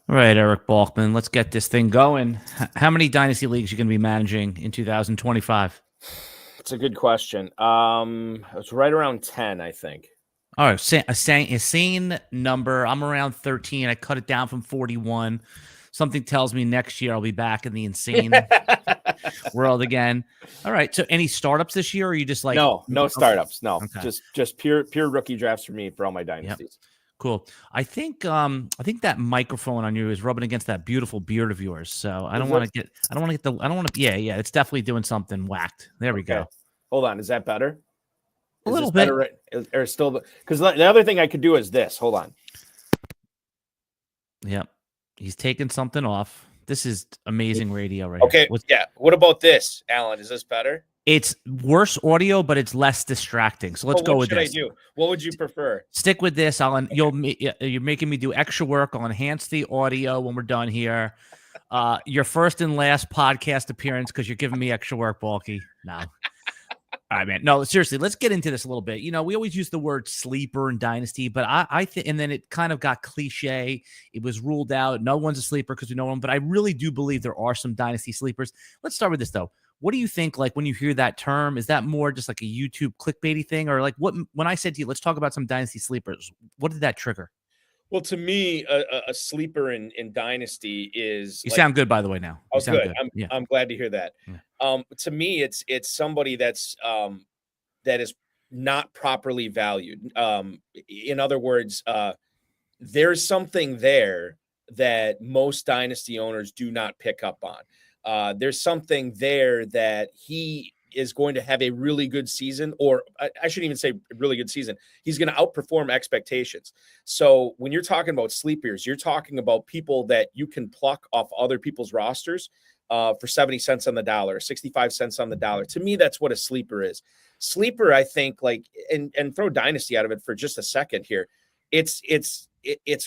All right, Erik Balkman, let's get this thing going. How many dynasty leagues are you going to be managing in 2025? It's a good question. It's right around 10, I think. All right, a sane number. I'm around 13. I cut it down from 41. Something tells me next year I'll be back in the insane world again. All right. So, any startups this year, or are you just like no startups? No, Okay. just pure rookie drafts for me for all my dynasties. Yep. Cool. I think that microphone on you is rubbing against that beautiful beard of yours. So I don't want to yeah, it's definitely doing something whacked. There we go. Hold on, is that better? A little bit. Better, right? Or still, because the other thing I could do is this. Hold on. Yep. He's taking something off. This is amazing radio right here. Okay. Yeah. What about this, Alan? Is this better? It's worse audio, but it's less distracting. So let's go with this. What should I do? What would you prefer? Stick with this, Alan. You're making me do extra work. I'll enhance the audio when we're done here. Your first and last podcast appearance because you're giving me extra work, Balky. No. All right, man. No, seriously, let's get into this a little bit. You know, we always use the word sleeper and dynasty, but I think, and then it kind of got cliche. It was ruled out. No one's a sleeper because we know them, but I really do believe there are some dynasty sleepers. Let's start with this though. What do you think, like, when you hear that term? Is that more just like a YouTube clickbaity thing, or like when I said to you, let's talk about some dynasty sleepers, what did that trigger? Well, to me, a sleeper in dynasty is. You sound good, by the way. Now, oh, good. I'm glad to hear that. Yeah. To me, it's somebody that is not properly valued. In other words, there's something there that most dynasty owners do not pick up on. There's something there that he is going to have a really good season, or I shouldn't even say really good season. He's going to outperform expectations. So when you're talking about sleepers, you're talking about people that you can pluck off other people's rosters for 70 cents on the dollar, 65 cents on the dollar. To me, that's what a sleeper is. Sleeper, I think, like, and throw dynasty out of it for just a second here. It's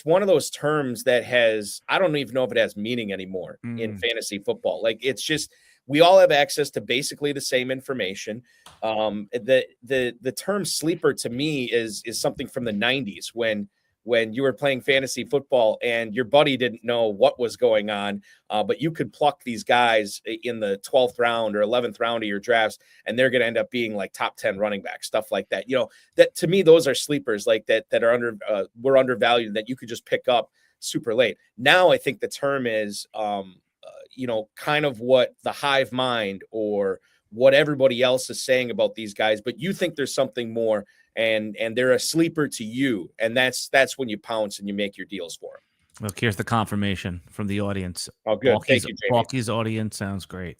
one of those terms that has, I don't even know if it has meaning anymore in fantasy football. Like, it's just, we all have access to basically the same information. The term sleeper to me is something from the 90s when you were playing fantasy football and your buddy didn't know what was going on, but you could pluck these guys in the 12th round or 11th round of your drafts, and they're going to end up being like top 10 running back, stuff like that. You know, that to me, those are sleepers like that are were undervalued, that you could just pick up super late. Now I think the term is, kind of what the hive mind or what everybody else is saying about these guys, but you think there's something more, and they're a sleeper to you. And that's when you pounce and you make your deals for them. Look, here's the confirmation from the audience. Oh, good. Thank you, Jamie. Balky's audience sounds great.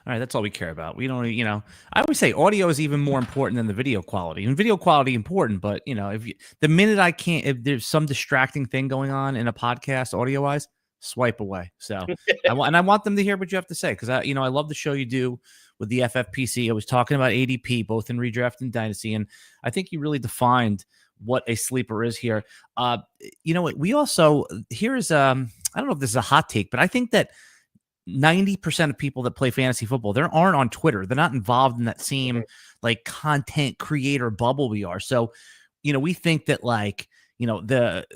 All right, that's all we care about. We don't, I always say audio is even more important than the video quality. And video quality important, but the minute if there's some distracting thing going on in a podcast audio wise, swipe away. So I want them to hear what you have to say, because I love the show you do with the FFPC. I was talking about ADP both in redraft and dynasty, and I think you really defined what a sleeper is here. We also, here's I don't know if this is a hot take, but I think that 90% of people that play fantasy football, they aren't on Twitter. They're not involved in that same like content creator bubble we are. So we think that like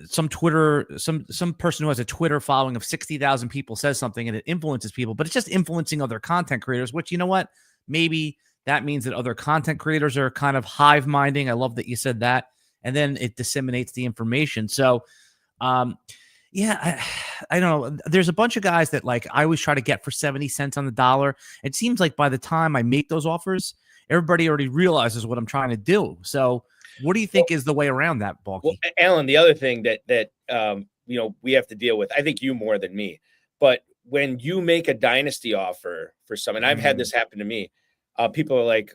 some person who has a Twitter following of 60,000 people says something and it influences people, but it's just influencing other content creators, which, you know what, maybe that means that other content creators are kind of hive minding. I love that you said that. And then it disseminates the information. So, I don't know. There's a bunch of guys that like I always try to get for 70 cents on the dollar. It seems like by the time I make those offers, everybody already realizes what I'm trying to do. So what do you think is the way around that, Balky? Well, Alan, the other thing that we have to deal with, I think you more than me, but when you make a dynasty offer for someone, I've had this happen to me. People are like,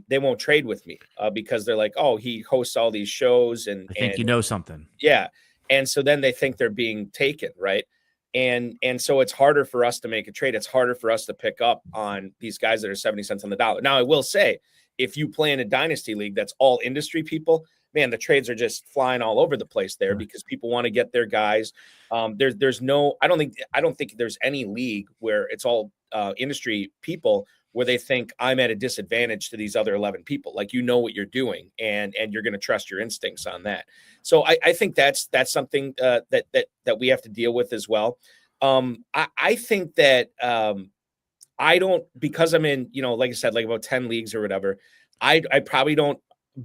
they won't trade with me because they're like, oh, he hosts all these shows and I think you know something. Yeah. And so then they think they're being taken, right? And so it's harder for us to make a trade. It's harder for us to pick up on these guys that are 70 cents on the dollar. Now, I will say, if you play in a dynasty league that's all industry people, man, the trades are just flying all over the place there because people want to get their guys. There's no, I don't think there's any league where it's all industry people where they think I'm at a disadvantage to these other 11 people. Like, you know what you're doing, and you're going to trust your instincts on that. So I think that's something that we have to deal with as well. I think that I don't, because I'm in, like I said, like about 10 leagues or whatever, I probably don't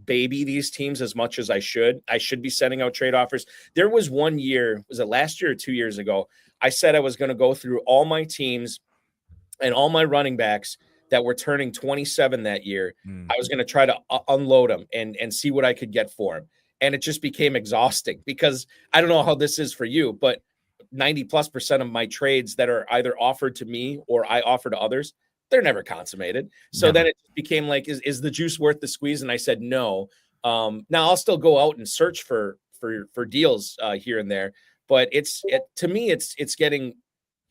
baby these teams as much as I should. I should be sending out trade offers. There was one year, was it last year or 2 years ago? I said I was going to go through all my teams and all my running backs that were turning 27 that year. I was going to try to unload them and see what I could get for them. And it just became exhausting, because I don't know how this is for you, but 90+% of my trades that are either offered to me or I offer to others, they're never consummated. So then it became like, is the juice worth the squeeze? And I said, no. Now I'll still go out and search for deals here and there, but to me, it's getting,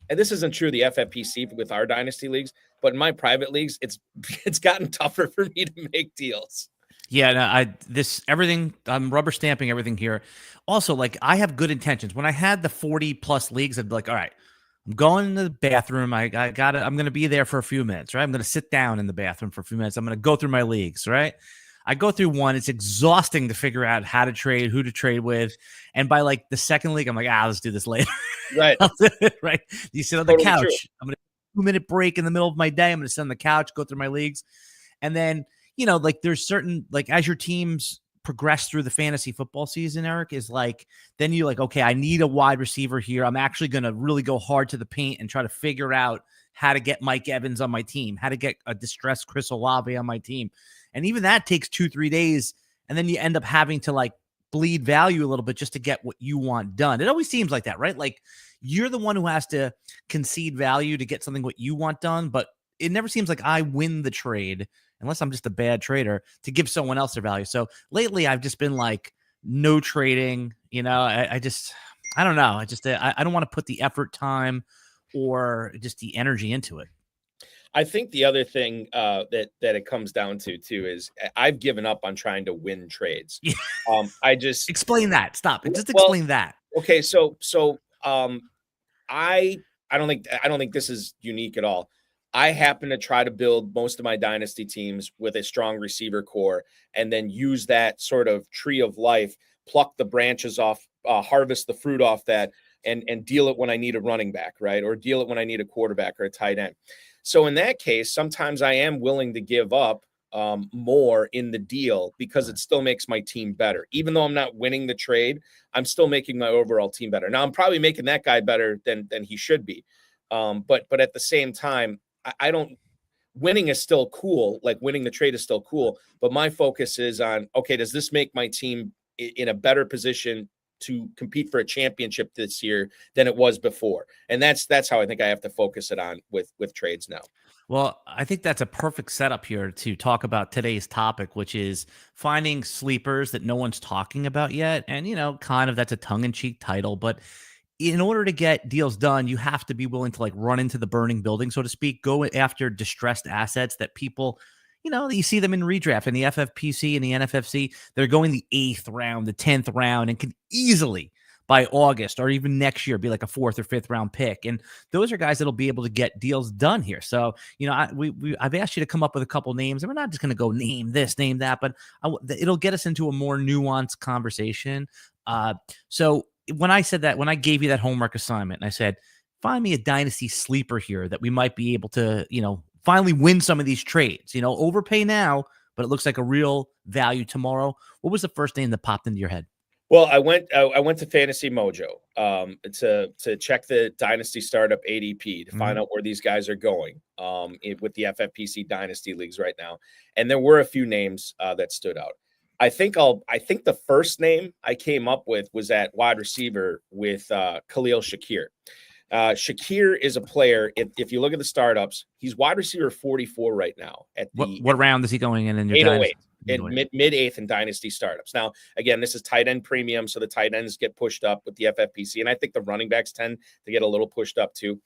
and this isn't true of the FFPC with our dynasty leagues, but in my private leagues, it's gotten tougher for me to make deals. Yeah, no, everything, I'm rubber stamping everything here. Also, like, I have good intentions. When I had the 40+ leagues, I'd be like, all right, I'm going to the bathroom. I'm going to be there for a few minutes, right? I'm going to sit down in the bathroom for a few minutes. I'm going to go through my leagues, right? I go through one. It's exhausting to figure out how to trade, who to trade with. And by like the second league, I'm like, let's do this later. Right. Right. You sit on the couch. True. I'm going to 2-minute break in the middle of my day. I'm going to sit on the couch, go through my leagues. And then, like, there's certain, like, as your teams progress through the fantasy football season, Erik, is like, then you're like, okay, I need a wide receiver here. I'm actually going to really go hard to the paint and try to figure out how to get Mike Evans on my team, how to get a distressed Chris Olave on my team. And even that takes 2-3 days. And then you end up having to like bleed value a little bit just to get what you want done. It always seems like that, right? Like, you're the one who has to concede value to get something what you want done. But it never seems like I win the trade, unless I'm just a bad trader, to give someone else their value. So lately I've just been like, no trading, I don't know. I don't want to put the effort, time, or just the energy into it. I think the other thing that it comes down to too is I've given up on trying to win trades. I just explain that. Stop. Just explain that. Okay. So I don't think this is unique at all. I happen to try to build most of my dynasty teams with a strong receiver core, and then use that sort of tree of life, pluck the branches off, harvest the fruit off that, and deal it when I need a running back, right? Or deal it when I need a quarterback or a tight end. So in that case, sometimes I am willing to give up more in the deal, because it still makes my team better. Even though I'm not winning the trade, I'm still making my overall team better. Now, I'm probably making that guy better than he should be. But at the same time, I don't, winning is still cool. Like, winning the trade is still cool, but my focus is on, okay, does this make my team in a better position to compete for a championship this year than it was before? And that's how I think I have to focus it on with trades now. Well, I think that's a perfect setup here to talk about today's topic, which is finding sleepers that no one's talking about yet. And, kind of that's a tongue-in-cheek title, but in order to get deals done, you have to be willing to like run into the burning building, so to speak, go after distressed assets that people, you see them in redraft in the FFPC and the NFFC. They're going the 8th round, the 10th round, and can easily by August or even next year be like a 4th or 5th round pick. And those are guys that'll be able to get deals done here. So, I've asked you to come up with a couple names, and we're not just going to go name this, name that, but it'll get us into a more nuanced conversation. So when I said that, when I gave you that homework assignment, and I said, find me a dynasty sleeper here that we might be able to, finally win some of these trades, overpay now, but it looks like a real value tomorrow. What was the first name that popped into your head? Well, I went to Fantasy Mojo to check the Dynasty Startup ADP to find out where these guys are going with the FFPC Dynasty leagues right now, and there were a few names that stood out. I think the first name I came up with was at wide receiver with Khalil Shakir. Shakir is a player. If you look at the startups, he's wide receiver 44 right now. What round is he going in your 808? In mid 8th in dynasty startups. Now, again, this is tight end premium, so the tight ends get pushed up with the FFPC, and I think the running backs tend to get a little pushed up too.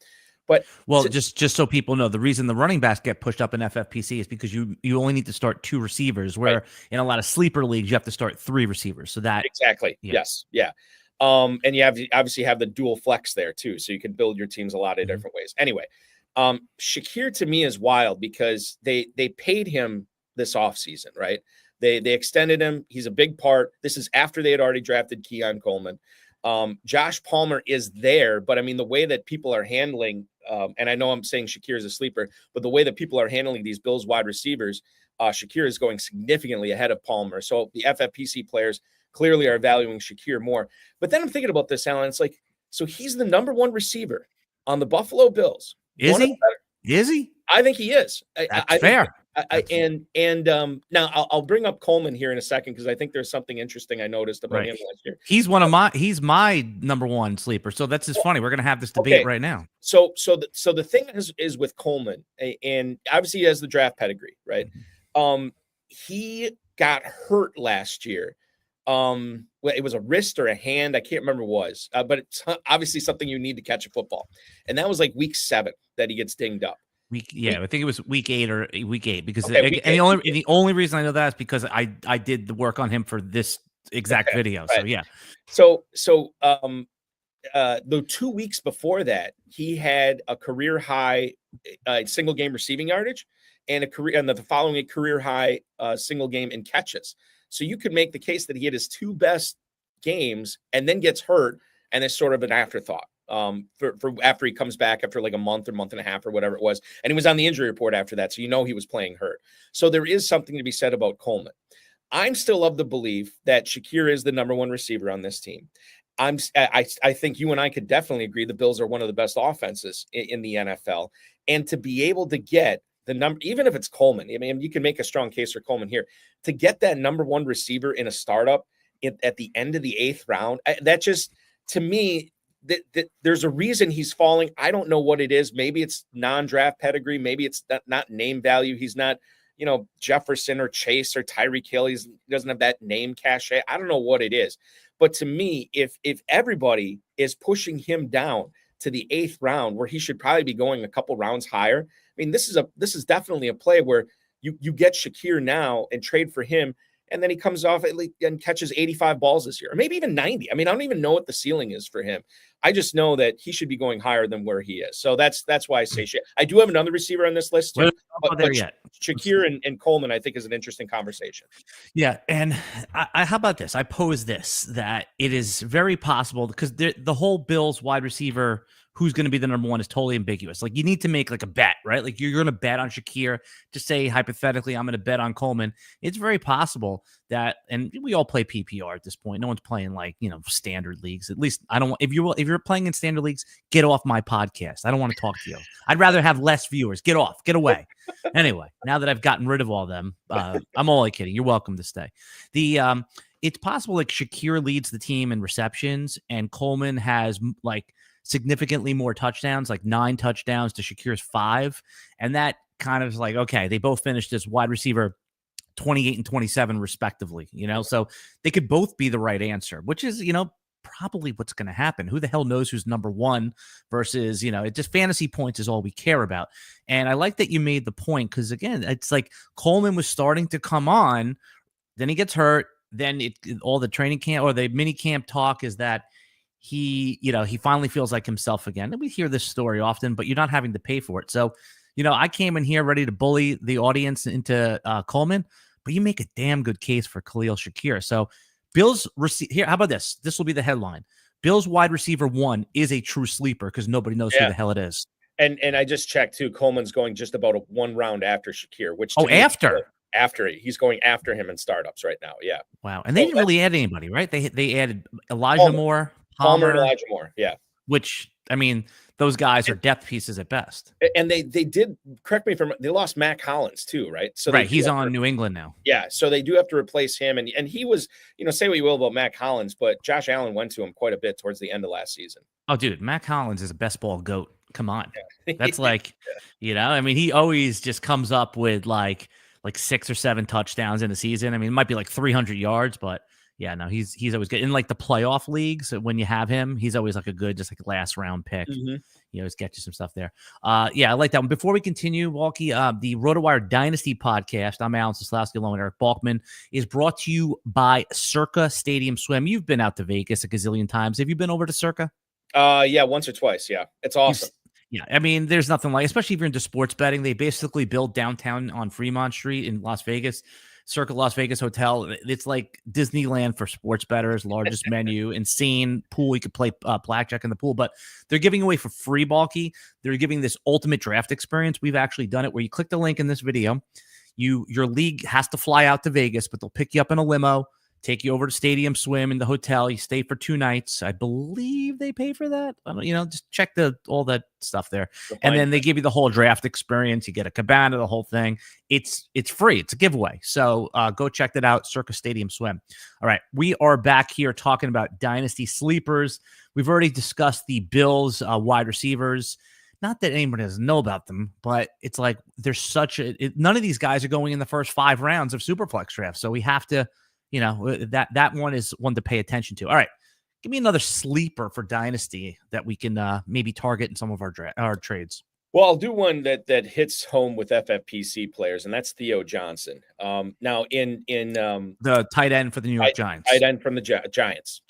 But just so people know, the reason the running backs get pushed up in FFPC is because you only need to start 2 receivers, where in a lot of sleeper leagues you have to start 3 receivers. So that exactly, yes, yeah. And you obviously have the dual flex there too, so you can build your teams a lot of different ways. Anyway, Shakir to me is wild because they paid him this offseason, right? They extended him. He's a big part. This is after they had already drafted Keon Coleman. Josh Palmer is there, but I mean, the way that people are handling, and I know I'm saying Shakir is a sleeper, but the way that people are handling these Bills wide receivers, Shakir is going significantly ahead of Palmer. So the FFPC players clearly are valuing Shakir more. But then I'm thinking about this, Alan. It's like, so he's the number one receiver on the Buffalo Bills. Is he? Is he? I think he is. That's fair. Now I'll bring up Coleman here in a second because I think there's something interesting I noticed about him last year. He's he's my number one sleeper. So that's just funny. We're gonna have this debate right now. So the thing is with Coleman, and obviously he has the draft pedigree, right? He got hurt last year. It was a wrist or a hand, I can't remember what it was, but it's obviously something you need to catch a football, and that was like week 7 that he gets dinged up. I think it was week 8 because the only reason I know that is because I did the work on him for this exact video. Right. So yeah. So the 2 weeks before that, he had a career high single game receiving yardage and the following a career high single game in catches. So you could make the case that he had his 2 best games and then gets hurt, and it's sort of an afterthought. For after he comes back after like a month and a half or whatever it was. And he was on the injury report after that. So, he was playing hurt. So there is something to be said about Coleman. I'm still of the belief that Shakir is the number one receiver on this team. I think you and I could definitely agree the Bills are one of the best offenses in the NFL. And to be able to get the number, even if it's Coleman, I mean, you can make a strong case for Coleman here, to get that number one receiver in a startup at the end of the 8th round, that just, to me, that there's a reason he's falling. I don't know what it is. Maybe it's non-draft pedigree. Maybe it's not name value. He's not, Jefferson or Chase or Tyreek Hill. He doesn't have that name cachet. I don't know what it is. But to me, if everybody is pushing him down to the 8th round, where he should probably be going a couple rounds higher, I mean, this is definitely a play where you get Shakir now and trade for him. And then he comes off and catches 85 balls this year, or maybe even 90. I mean, I don't even know what the ceiling is for him. I just know that he should be going higher than where he is. So that's why I say shit. I do have another receiver on this list too, but Shakir and Coleman, I think, is an interesting conversation. Yeah, and how about this? I pose this, that it is very possible, because the whole Bills wide receiver who's going to be the number one is totally ambiguous. Like, you need to make like a bet, right? Like, you're going to bet on Shakir. Just say hypothetically, I'm going to bet on Coleman. It's very possible that, and we all play PPR at this point. No one's playing like, standard leagues. At least I don't want, if you're playing in standard leagues, get off my podcast. I don't want to talk to you. I'd rather have less viewers. Get off, get away. Anyway, now that I've gotten rid of all of them, I'm only kidding. You're welcome to stay. It's possible like Shakir leads the team in receptions and Coleman has like significantly more touchdowns, like 9 touchdowns to Shakir's 5. And that kind of like, okay, they both finished as wide receiver 28 and 27 respectively, so they could both be the right answer, which is, probably what's going to happen. Who the hell knows who's number one versus, it just fantasy points is all we care about. And I like that you made the point, because again, it's like Coleman was starting to come on, then he gets hurt. Then all the training camp or the mini camp talk is that he finally feels like himself again. And we hear this story often, but you're not having to pay for it. So, I came in here ready to bully the audience into Coleman, but you make a damn good case for Khalil Shakir. So Bills here. How about this? This will be the headline. Bills wide receiver 1 is a true sleeper because nobody knows who the hell it is. And I just checked too. Coleman's going just about 1 round after Shakir, which after he's going after him in startups right now. Yeah. Wow. And they didn't really add anybody, right? They added Elijah Moore. Palmer and Elijah Moore, yeah. Which, I mean, those guys are depth pieces at best. And they did, correct me if they lost Mac Hollins too, right? So he's on New England now. Yeah, so they do have to replace him. And he was, say what you will about Mac Hollins, but Josh Allen went to him quite a bit towards the end of last season. Oh, dude, Mac Hollins is a best ball goat. Come on. Yeah. That's like, I mean, he always just comes up with like 6 or 7 touchdowns in a season. I mean, it might be like 300 yards, but yeah, no, he's always good in like the playoff leagues. When you have him, he's always like a good, just like last round pick. Mm-hmm. He always gets you some stuff there. Yeah, I like that one. Before we continue, Walkie, the RotoWire Dynasty podcast, I'm Alan Seslowsky along with Erik Balkman, is brought to you by Circa Stadium Swim. You've been out to Vegas a gazillion times. Have you been over to Circa? Yeah, once or twice. Yeah, it's awesome. Yeah, I mean, there's nothing like, especially if you're into sports betting, they basically build downtown on Fremont Street in Las Vegas, Circa Las Vegas Hotel. It's like Disneyland for sports bettors, largest menu, insane pool. You could play blackjack in the pool, but they're giving away for free, Balky. They're giving this ultimate draft experience. We've actually done it where you click the link in this video. Your league has to fly out to Vegas, but they'll pick you up in a limo, take you over to Stadium Swim in the hotel. You stay for 2 nights. I believe they pay for that. I don't, just check all that stuff there. And then they give you the whole draft experience. You get a cabana, the whole thing. It's free. It's a giveaway. So go check that out, Circa Stadium Swim. All right. We are back here talking about Dynasty Sleepers. We've already discussed the Bills wide receivers. Not that anyone doesn't know about them, but it's like there's none of these guys are going in the first 5 rounds of Superflex drafts. So we have to, that one is one to pay attention to. All right. Give me another sleeper for Dynasty that we can maybe target in some of our trades. Well, I'll do one that hits home with FFPC players, and that's Theo Johnson. Now in the tight end for the New York Giants. Tight end from the Giants.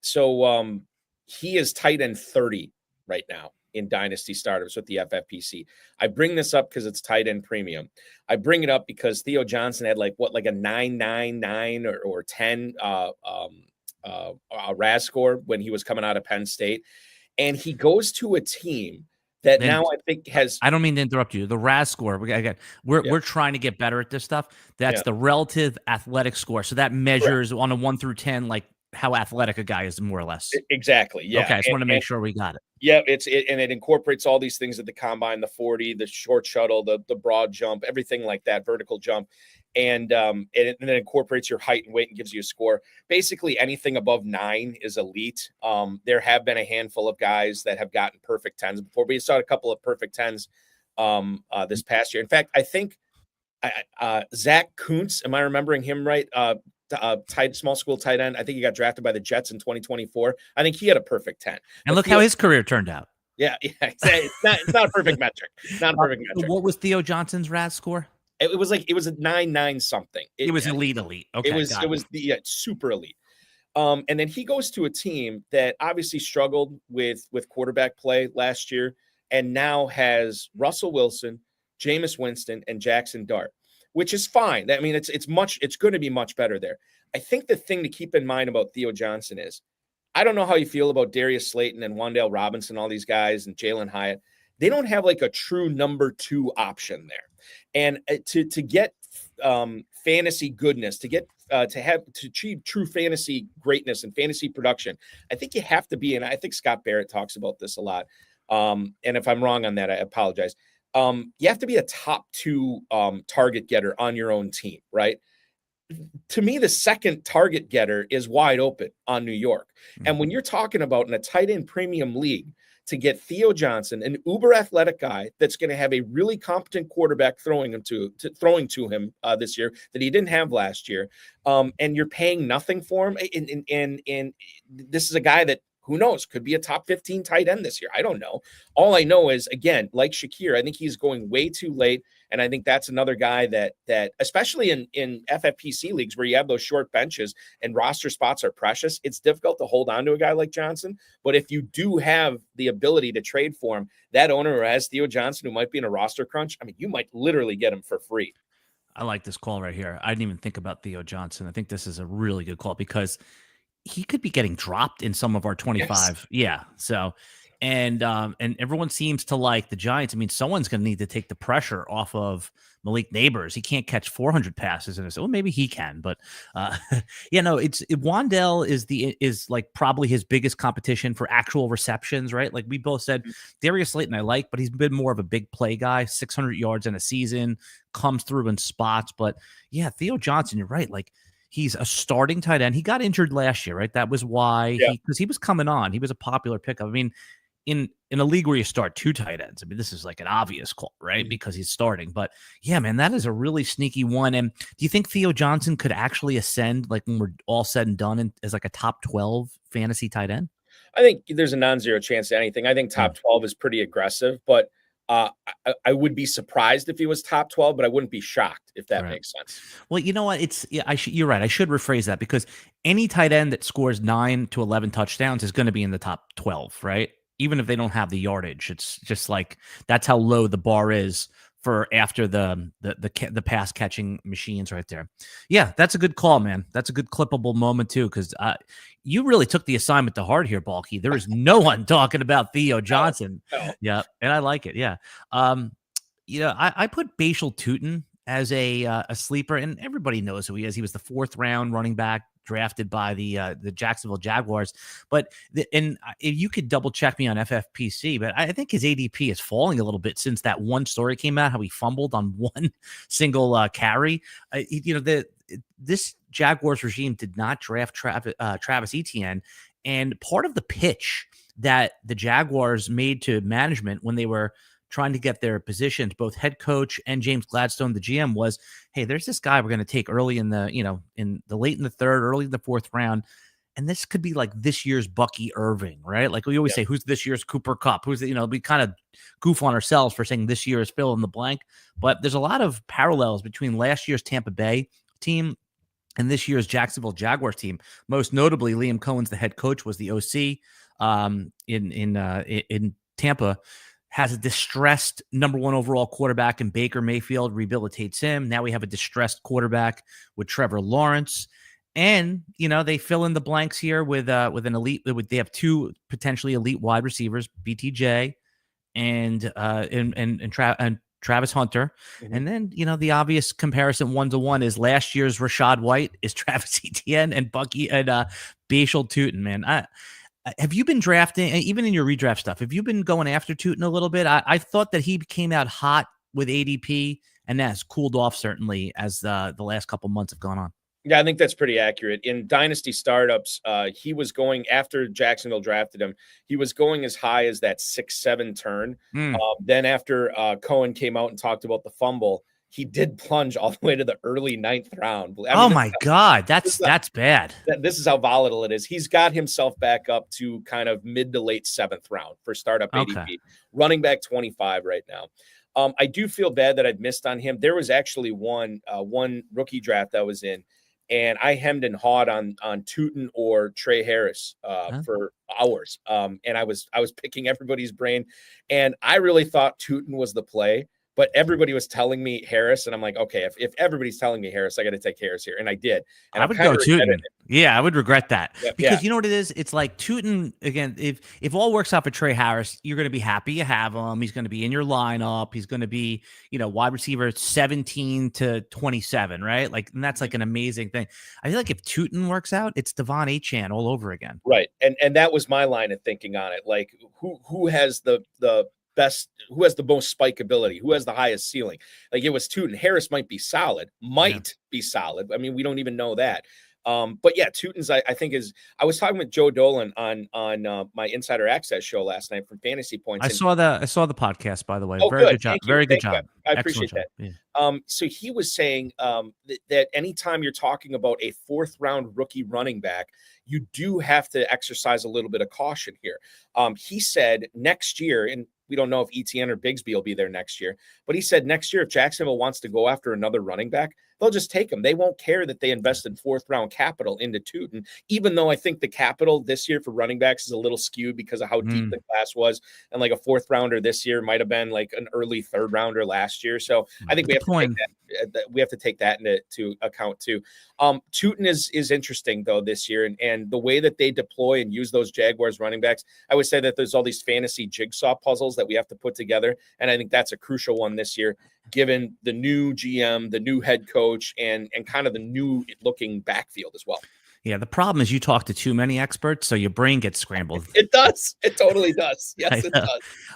So he is tight end 30 right now in Dynasty startups with the FFPC. I bring this up because it's tight end premium. I bring it up because Theo Johnson had like a 9.99 or 10 RAS score when he was coming out of Penn State, and he goes to a team that now I think has. I don't mean to interrupt you. The RAS score. We're trying to get better at this stuff. That's the relative athletic score. So that measures on a 1 through 10, like how athletic a guy is, more or less. Exactly. Yeah. Okay. I just want to make sure we got it. Yeah. It incorporates all these things at the combine, the 40, the short shuttle, the broad jump, everything like that, vertical jump. And it then incorporates your height and weight and gives you a score. Basically anything above 9 is elite. There have been a handful of guys that have gotten perfect 10s before. We saw a couple of perfect 10s this past year. In fact, I think Zach Kuntz, am I remembering him right? Small school tight end. I think he got drafted by the Jets in 2024. I think he had a perfect 10. And look how his career turned out. Yeah. It's not a perfect metric. Not a perfect metric. What was Theo Johnson's RAS score? It was a 9.9 something. It was elite. Okay. It was the super elite. And then he goes to a team that obviously struggled with quarterback play last year, and now has Russell Wilson, Jameis Winston, and Jackson Dart, which is fine. I mean, it's going to be much better there. I think the thing to keep in mind about Theo Johnson is, I don't know how you feel about Darius Slayton and Wan'Dale Robinson, all these guys, and Jalen Hyatt. They don't have like a true number 2 option there. And to get fantasy goodness, to achieve true fantasy greatness and fantasy production, I think you have to be, and I think Scott Barrett talks about this a lot. And if I'm wrong on that, I apologize. You have to be a top 2 target getter on your own team, right? To me, the second target getter is wide open on New York. Mm-hmm. And when you're talking about in a tight end premium league, to get Theo Johnson, an uber athletic guy that's going to have a really competent quarterback throwing to him this year that he didn't have last year, and you're paying nothing for him, and this is a guy that, who knows, could be a top 15 tight end this year. I don't know. All I know is, again, like Shakir, I think he's going way too late. And I think that's another guy that especially in FFPC leagues where you have those short benches and roster spots are precious, it's difficult to hold on to a guy like Johnson. But if you do have the ability to trade for him, that owner who has Theo Johnson, who might be in a roster crunch, I mean, you might literally get him for free. I like this call right here. I didn't even think about Theo Johnson. I think this is a really good call because he could be getting dropped in some of our 25. Yes. Yeah. So, and everyone seems to like the Giants. I mean, someone's going to need to take the pressure off of Malik Neighbors. He can't catch 400 passes, and well, maybe he can, but Wan'Dale is like probably his biggest competition for actual receptions, right? Like we both said, Darius Slayton I like, but he's been more of a big play guy, 600 yards in a season, comes through in spots. But yeah, Theo Johnson, you're right. Like, he's a starting tight end. He got injured last year, right? That was why, because he was coming on. He was a popular pickup. I mean, in a league where you start 2 tight ends, I mean, this is like an obvious call, right? Mm-hmm. Because he's starting. But yeah, man, that is a really sneaky one. And do you think Theo Johnson could actually ascend, like when we're all said and done, as like a top 12 fantasy tight end? I think there's a non-zero chance to anything. I think top 12 is pretty aggressive, but I would be surprised if he was top 12, but I wouldn't be shocked if that makes sense. Well, you know what? You're right. I should rephrase that because any tight end that scores 9 to 11 touchdowns is going to be in the top 12, right? even if they don't have the yardage. It's just like that's how low the bar is for after the pass catching machines right there. Yeah, that's a good call, man. That's a good clippable moment too, because you really took the assignment to heart here, Balky. There is no one talking about Theo Johnson. No. Yeah, and I like it. Yeah, I put Tuten as a sleeper, and everybody knows who he is. He was the 4th round running back drafted by the Jacksonville Jaguars. But you could double check me on FFPC, but I think his ADP is falling a little bit since that one story came out, how he fumbled on one single carry. This Jaguars regime did not draft Travis Etienne, and part of the pitch that the Jaguars made to management when they were trying to get their positions, both head coach and James Gladstone, the GM, was, hey, there's this guy we're going to take early in the late in the 3rd, early in the 4th round. And this could be like this year's Bucky Irving, right? Like we always say, who's this year's Cooper Kupp? We kind of goof on ourselves for saying this year is fill in the blank. But there's a lot of parallels between last year's Tampa Bay team and this year's Jacksonville Jaguars team. Most notably, Liam Cohen's the head coach, was the OC in Tampa. Has a distressed number 1 overall quarterback in Baker Mayfield, rehabilitates him. Now we have a distressed quarterback with Trevor Lawrence. And, they fill in the blanks here with an elite. They have 2 potentially elite wide receivers, BTJ and Travis Hunter. Mm-hmm. And then, the obvious comparison 1-to-1 is last year's Rashad White is Travis Etienne and Bucky and Tuten, man. Have you been drafting, even in your redraft stuff, have you been going after Tuten a little bit? I thought that he came out hot with ADP, and that's cooled off certainly as the last couple months have gone on. Yeah, I think that's pretty accurate. In Dynasty startups, he was going, after Jacksonville drafted him, he was going as high as that 6-7 turn. Then after Cohen came out and talked about the fumble, he did plunge all the way to the early 9th round. God, that's bad. This is how volatile it is. He's got himself back up to kind of mid to late 7th round for startup ADP. Running back 25 right now. I do feel bad that I'd missed on him. There was actually one rookie draft I was in, and I hemmed and hawed on Tuten or Trey Harris for hours. And I was picking everybody's brain, and I really thought Tuten was the play. But everybody was telling me Harris, and I'm like, okay, if everybody's telling me Harris, I got to take Harris here, and I did. And I would go Tuten. Yeah, I would regret that because you know what it is. It's like Tuten again. If all works out for Trey Harris, you're going to be happy you have him. He's going to be in your lineup. He's going to be wide receiver 17 to 27, right? Like, and that's like an amazing thing. I feel like if Tuten works out, it's Devon Achane all over again. Right, and that was my line of thinking on it. Like, who has the best, who has the most spike ability, who has the highest ceiling? Like, it was Tuten. Harris might be solid, be solid. I mean, we don't even know that. But yeah, Tuten's, I think I was talking with Joe Dolan on my Insider Access show last night from Fantasy Points. I saw the podcast, by the way. Oh, good job. Very good job. I appreciate that. Yeah. So he was saying that anytime you're talking about a 4th round rookie running back, you do have to exercise a little bit of caution here. He said next year, and we don't know if Etienne or Bigsby will be there next year, but he said next year, if Jacksonville wants to go after another running back, they'll just take him. They won't care that they invested 4th round capital into Tuten, even though I think the capital this year for running backs is a little skewed because of how deep the class was. And like a 4th rounder this year might have been like an early 3rd rounder last year. So I think we have to take that into account too. Tuten is interesting though this year, and the way that they deploy and use those Jaguars running backs, I would say that there's all these fantasy jigsaw puzzles that we have to put together. And I think that's a crucial one this year, given the new GM, the new head coach, and kind of the new looking backfield as well. Yeah, the problem is you talk to too many experts, so your brain gets scrambled. It does. It totally does. Yes, it does.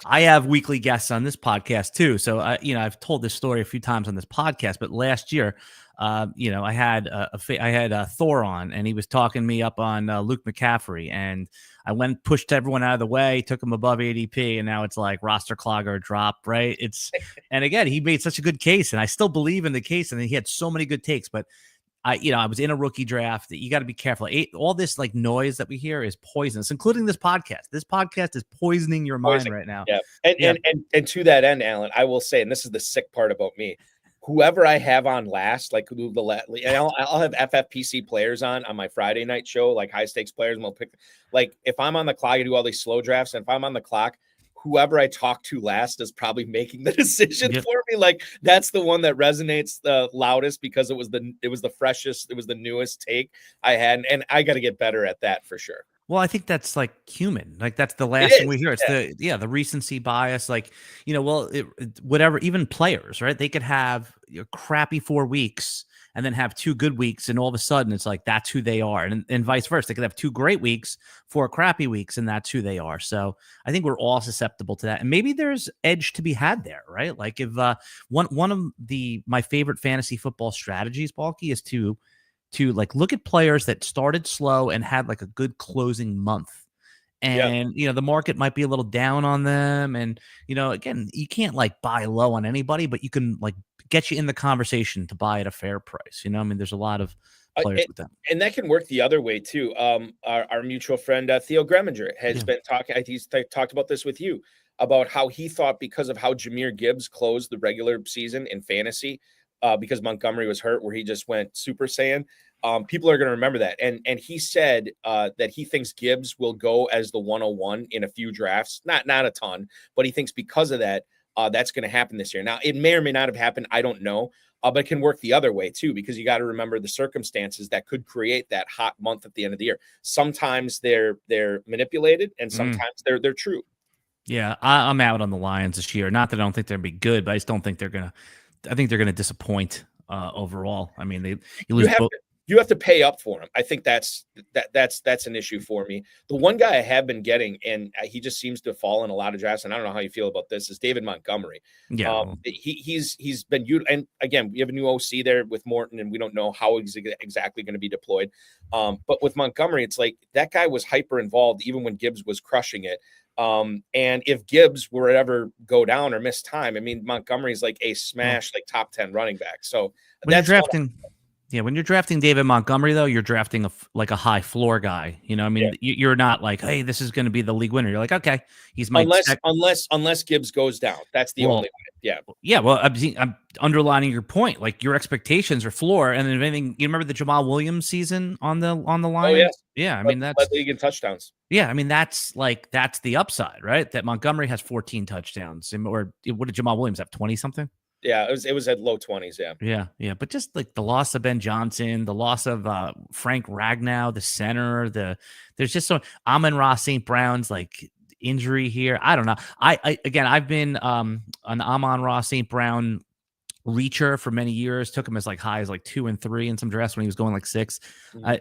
I have weekly guests on this podcast too. So I've told this story a few times on this podcast, but last year, I had Thor on, and he was talking me up on Luke McCaffrey, and I pushed everyone out of the way, took him above ADP, and now it's like roster clogger drop, right? And again, he made such a good case, and I still believe in the case, and he had so many good takes, but I was in a rookie draft. You got to be careful. All this like noise that we hear is poisonous, including this podcast. This podcast is poisoning your mind right now. Yeah. And to that end, Alan, I will say, and this is the sick part about me, whoever I have on last, like and I'll have FFPC players on my Friday night show, like high stakes players, and we'll pick, like, if I'm on the clock, I do all these slow drafts, and if I'm on the clock, whoever I talk to last is probably making the decision for me. Like, that's the one that resonates the loudest because it was the freshest, it was the newest take I had, and I got to get better at that for sure. Well, I think that's like human. Like that's the last thing we hear. It's the recency bias. Like, whatever, even players, right? They could have a crappy 4 weeks and then have 2 good weeks. And all of a sudden it's like, that's who they are. And vice versa. They could have 2 great weeks, 4 crappy weeks, and that's who they are. So I think we're all susceptible to that. And maybe there's edge to be had there, right? Like if one of my favorite fantasy football strategies, Balky, is to like look at players that started slow and had like a good closing month. And, the market might be a little down on them. And, again, you can't like buy low on anybody, but you can like get you in the conversation to buy at a fair price. I mean, there's a lot of players with them. And that can work the other way too. Our mutual friend, Theo Greminger, has been talking, he's talked about this with you, about how he thought because of how Jahmyr Gibbs closed the regular season in fantasy, because Montgomery was hurt, where he just went Super Saiyan. People are going to remember that. And he said that he thinks Gibbs will go as the 101 in a few drafts, not a ton, but he thinks because of that, that's going to happen this year. Now, it may or may not have happened. I don't know, but it can work the other way too, because you got to remember the circumstances that could create that hot month at the end of the year. Sometimes they're manipulated, and sometimes they're true. Yeah, I'm out on the Lions this year. Not that I don't think they're going to be good, but I just don't think they're going to. I think they're going to disappoint overall. I mean, you have to pay up for him. I think that's an issue for me. The one guy I have been getting, and he just seems to fall in a lot of drafts, and I don't know how you feel about this, is David Montgomery. Yeah, he's been, and again, we have a new OC there with Morton, and we don't know how he's exactly going to be deployed. But with Montgomery, it's like that guy was hyper involved even when Gibbs was crushing it. And if Gibbs were to ever go down or miss time, I mean, Montgomery's like a smash, like top 10 running back. So when you're drafting David Montgomery, though, you're drafting a high floor guy. I mean, you're not like, hey, this is going to be the league winner. You're like, okay, he's my unless Gibbs goes down. That's the only way. Yeah. Yeah. Well, I'm underlining your point. Like your expectations are floor, and then if anything, you remember the Jamal Williams season on the Lions? Oh, yes. Yeah. I mean, that's league in touchdowns. Yeah, I mean that's the upside, right? That Montgomery has 14 touchdowns, or what did Jamal Williams have? 20 something? Yeah, it was at low 20s. Yeah. But just like the loss of Ben Johnson, the loss of Frank Ragnow, the center, there's just Amon-Ra St. Brown's like injury here. I don't know. I've been an Amon-Ra St. Brown reacher for many years. Took him as like high as like 2 and 3 in some drafts when he was going like 6.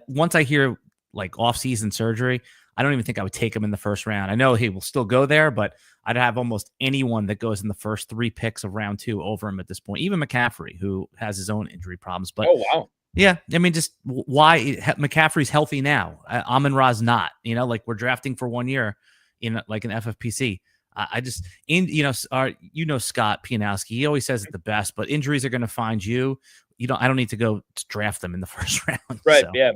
Once I hear like off-season surgery, I don't even think I would take him in the first round. I know he will still go there, but I'd have almost anyone that goes in the first 3 picks of round 2 over him at this point. Even McCaffrey, who has his own injury problems. But oh wow, yeah, I mean, just why McCaffrey's healthy now, Amon-Ra's not. Like we're drafting for 1 year in like an FFPC. Scott Pianowski. He always says it the best, but injuries are going to find you. I don't need to go draft them in the first round. Right. So, yeah.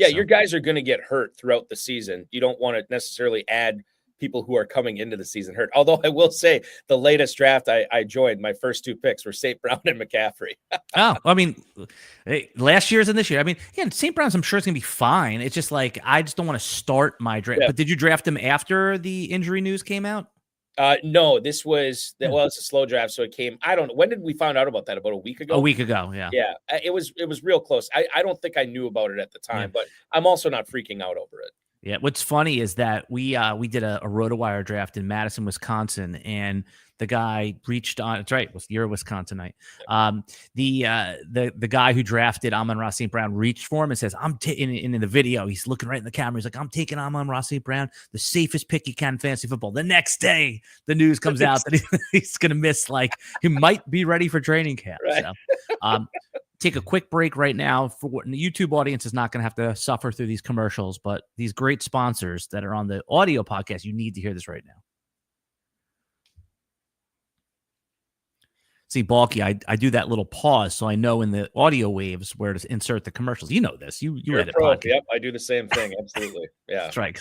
Your guys are going to get hurt throughout the season. You don't want to necessarily add people who are coming into the season hurt. Although I will say the latest draft I joined, my first 2 picks were St. Brown and McCaffrey. Oh, I mean, last year's and this year. I mean, again, St. Brown's, I'm sure it's going to be fine. It's just like, I just don't want to start my draft. Yeah. But did you draft him after the injury news came out? No, this was it's a slow draft, so it came. I don't know. When did we find out about that? About a week ago? A week ago, yeah. Yeah, it was real close. I don't think I knew about it at the time, but I'm also not freaking out over it. Yeah, what's funny is that we did a RotoWire draft in Madison, Wisconsin, and the guy reached on. That's right, you're a Wisconsinite. The guy who drafted Amon-Ra St. Brown reached for him and says, "I'm in the video. He's looking right in the camera. He's like, I'm taking Amon-Ra St. Brown, the safest pick you can in fantasy football." The next day, the news comes out that he's going to miss. Like he might be ready for training camp. Right. So, take a quick break right now. For the YouTube audience is not going to have to suffer through these commercials, but these great sponsors that are on the audio podcast, you need to hear this right now. See, Balky, I do that little pause so I know in the audio waves where to insert the commercials. You know this. You edit podcast. Yep, I do the same thing. Absolutely. Yeah. That's right.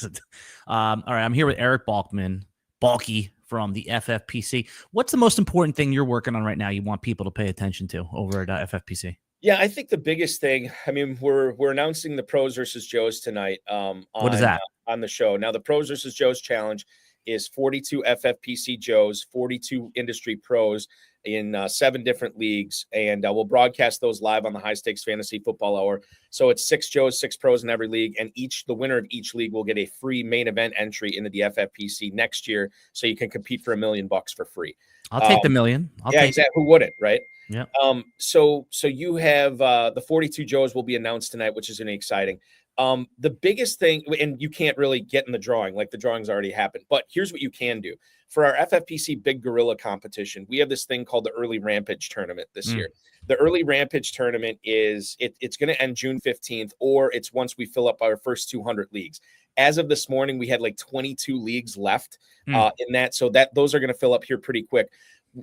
All right, I'm here with Erik Balkman, Balky from the FFPC. What's the most important thing you're working on right now you want people to pay attention to over at FFPC? Yeah, I think the biggest thing, I mean, we're announcing the pros versus Joes tonight What is that? On the show. Now, the pros versus Joes challenge is 42 FFPC Joes, 42 industry pros in 7 different leagues, and we'll broadcast those live on the High Stakes Fantasy Football Hour. So it's 6 Joes, 6 pros in every league, and the winner of each league will get a free main event entry into the FFPC next year, so you can compete for $1 million for free. I'll take the $1 million. Exactly. Who wouldn't, right? Yeah. So you have the 42 Joes will be announced tonight, which is really exciting. The biggest thing, and you can't really get in the drawing, like the drawing's already happened, but here's what you can do. For our FFPC Big Gorilla competition, we have this thing called the Early Rampage Tournament this year. The Early Rampage Tournament it's going to end June 15th, or it's once we fill up our first 200 leagues. As of this morning, we had like 22 leagues left in that. So those are going to fill up here pretty quick.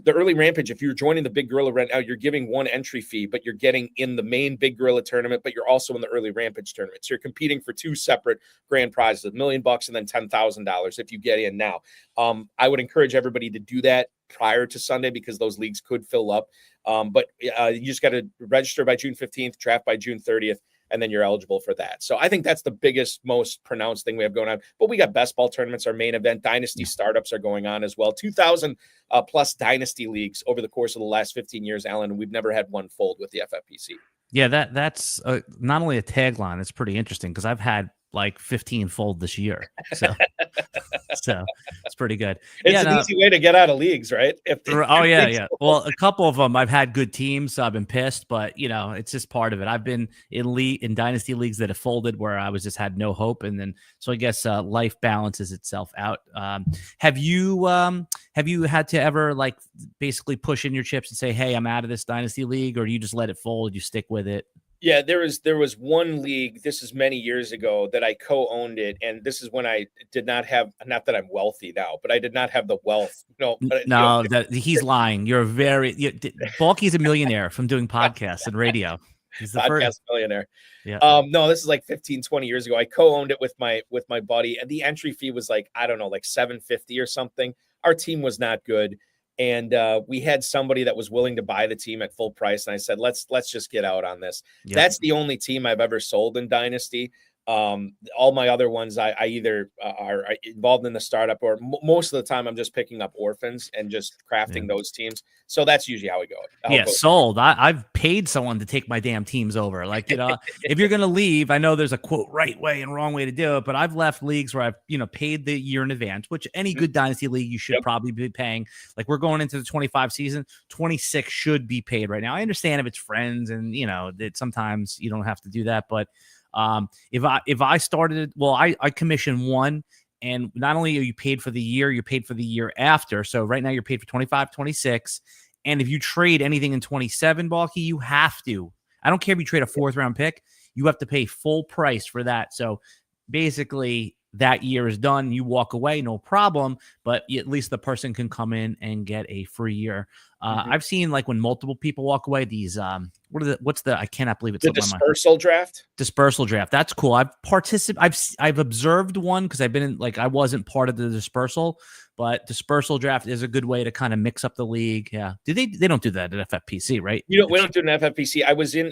The Early Rampage, if you're joining the Big Gorilla right now, you're giving 1 entry fee, but you're getting in the main Big Gorilla tournament, but you're also in the Early Rampage tournament. So you're competing for 2 separate grand prizes, $1 million and then $10,000 if you get in now. I would encourage everybody to do that prior to Sunday because those leagues could fill up. But you just got to register by June 15th, draft by June 30th. And then you're eligible for that. So I think that's the biggest, most pronounced thing we have going on. But we got best ball tournaments, our main event. Dynasty startups are going on as well. 2,000 plus Dynasty leagues over the course of the last 15 years, Alan. And we've never had one fold with the FFPC. Yeah, that's not only a tagline, it's pretty interesting because I've had like 15 fold this year. So it's pretty good. It's an easy way to get out of leagues, right? Yeah. Well, a couple of them, I've had good teams, so I've been pissed, but it's just part of it. I've been in dynasty leagues that have folded where I was just had no hope. And then, so I guess life balances itself out. Have you had to ever like basically push in your chips and say, hey, I'm out of this dynasty league, or do you just let it fold? You stick with it? Yeah, there was one league, this is many years ago, that I co-owned it. And this is when I did not have, not that I'm wealthy now, but I did not have the wealth. He's lying. Balky's a millionaire from doing podcasts and radio. He's the podcast millionaire. Yeah. No, this is like 15, 20 years ago. I co-owned it with my buddy, and the entry fee was like, I don't know, like $750 or something. Our team was not good. And we had somebody that was willing to buy the team at full price. And I said, let's just get out on this. Yep. That's the only team I've ever sold in Dynasty. All my other ones, I either are involved in the startup, or most of the time I'm just picking up orphans and just crafting those teams. So that's usually how we go. Sold. I've paid someone to take my damn teams over. Like, if you're going to leave, I know there's a quote right way and wrong way to do it, but I've left leagues where I've, paid the year in advance, which any good dynasty league, you should probably be paying. Like, we're going into the 25 season, 26 should be paid right now. I understand if it's friends and, that sometimes you don't have to do that, but if I started, I commission one, and not only are you paid for the year, you're paid for the year after. So right now you're paid for 25, 26. And if you trade anything in 27, Balky, you have to. I don't care if you trade a 4th round pick, you have to pay full price for that. So basically that year is done. You walk away, no problem, but at least the person can come in and get a free year. I've seen like when multiple people walk away, these, I cannot believe it's the dispersal draft. Dispersal draft. That's cool. I've observed one because I've been in, like, I wasn't part of the dispersal, but dispersal draft is a good way to kind of mix up the league. Yeah. They don't do that at FFPC, right? We don't do an FFPC.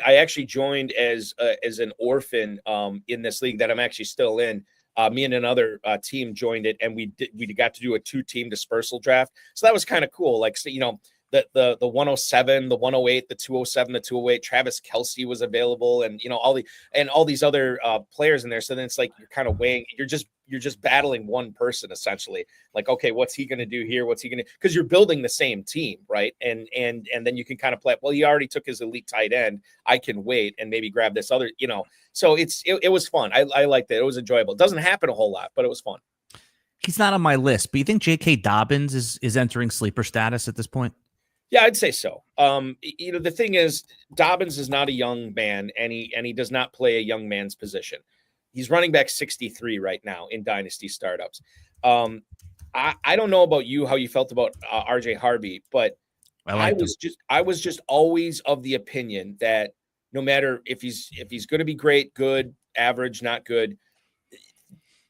I actually joined as an orphan in this league that I'm actually still in. Me and another team joined it, and we got to do a 2-team dispersal draft. So that was kind of cool. Like, so, the 107, the 108, the 207, the 208, Travis Kelce was available, and all these other players in there. So then it's like you're kind of weighing, you're just battling one person essentially. Like, okay, what's he going to do here? What's he going to, because you're building the same team, right? And then you can kind of play, well, he already took his elite tight end, I can wait and maybe grab this other, So it was fun. I liked it. It was enjoyable. It doesn't happen a whole lot, but it was fun. He's not on my list, but you think J.K. Dobbins is entering sleeper status at this point? Yeah, I'd say so. The thing is, Dobbins is not a young man, and he does not play a young man's position. He's running back 63 right now in dynasty startups. I don't know about you, how you felt about RJ Harvey, but I was just always of the opinion that no matter if he's going to be great, good, average, not good,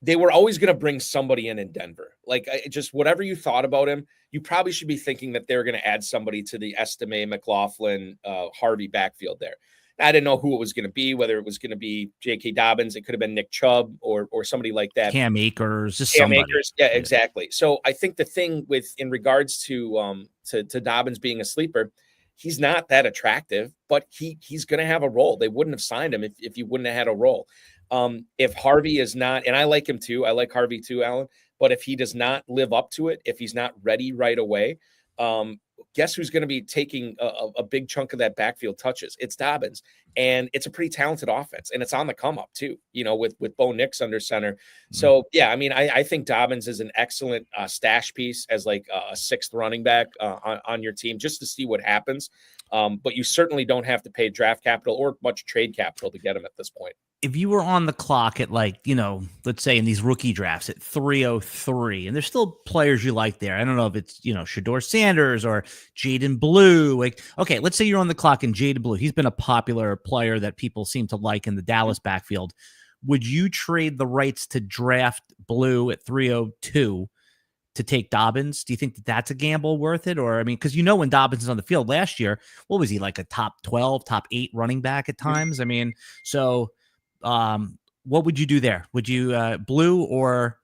they were always going to bring somebody in Denver. Like just whatever you thought about him, you probably should be thinking that they're going to add somebody to the Estime, McLaughlin, Harvey backfield there. I didn't know who it was going to be, whether it was going to be J.K. Dobbins. It could have been Nick Chubb or somebody like that. Cam Akers, just Cam somebody. Akers. Yeah, exactly. So I think the thing in regards to Dobbins being a sleeper, he's not that attractive, but he's going to have a role. They wouldn't have signed him if he wouldn't have had a role. If Harvey is not, and I like him too, I like Harvey too, Alan, but if he does not live up to it, if he's not ready right away, guess who's going to be taking a big chunk of that backfield touches? It's Dobbins. And it's a pretty talented offense, and it's on the come up too, with Bo Nix under center. So yeah, I mean, I think Dobbins is an excellent stash piece as like a sixth running back on your team, just to see what happens. But you certainly don't have to pay draft capital or much trade capital to get him at this point. If you were on the clock at let's say in these rookie drafts at 303, and there's still players you like there. I don't know if it's, Shador Sanders or Jaden Blue. Like, okay, let's say you're on the clock and Jaden Blue, he's been a popular player that people seem to like in the Dallas backfield. Would you trade the rights to draft Blue at 302 to take Dobbins? Do you think that that's a gamble worth it? Or, I mean, because when Dobbins is on the field last year, what was he, like a top 12, top 8 running back at times? I mean, so what would you do there? Would you Blue or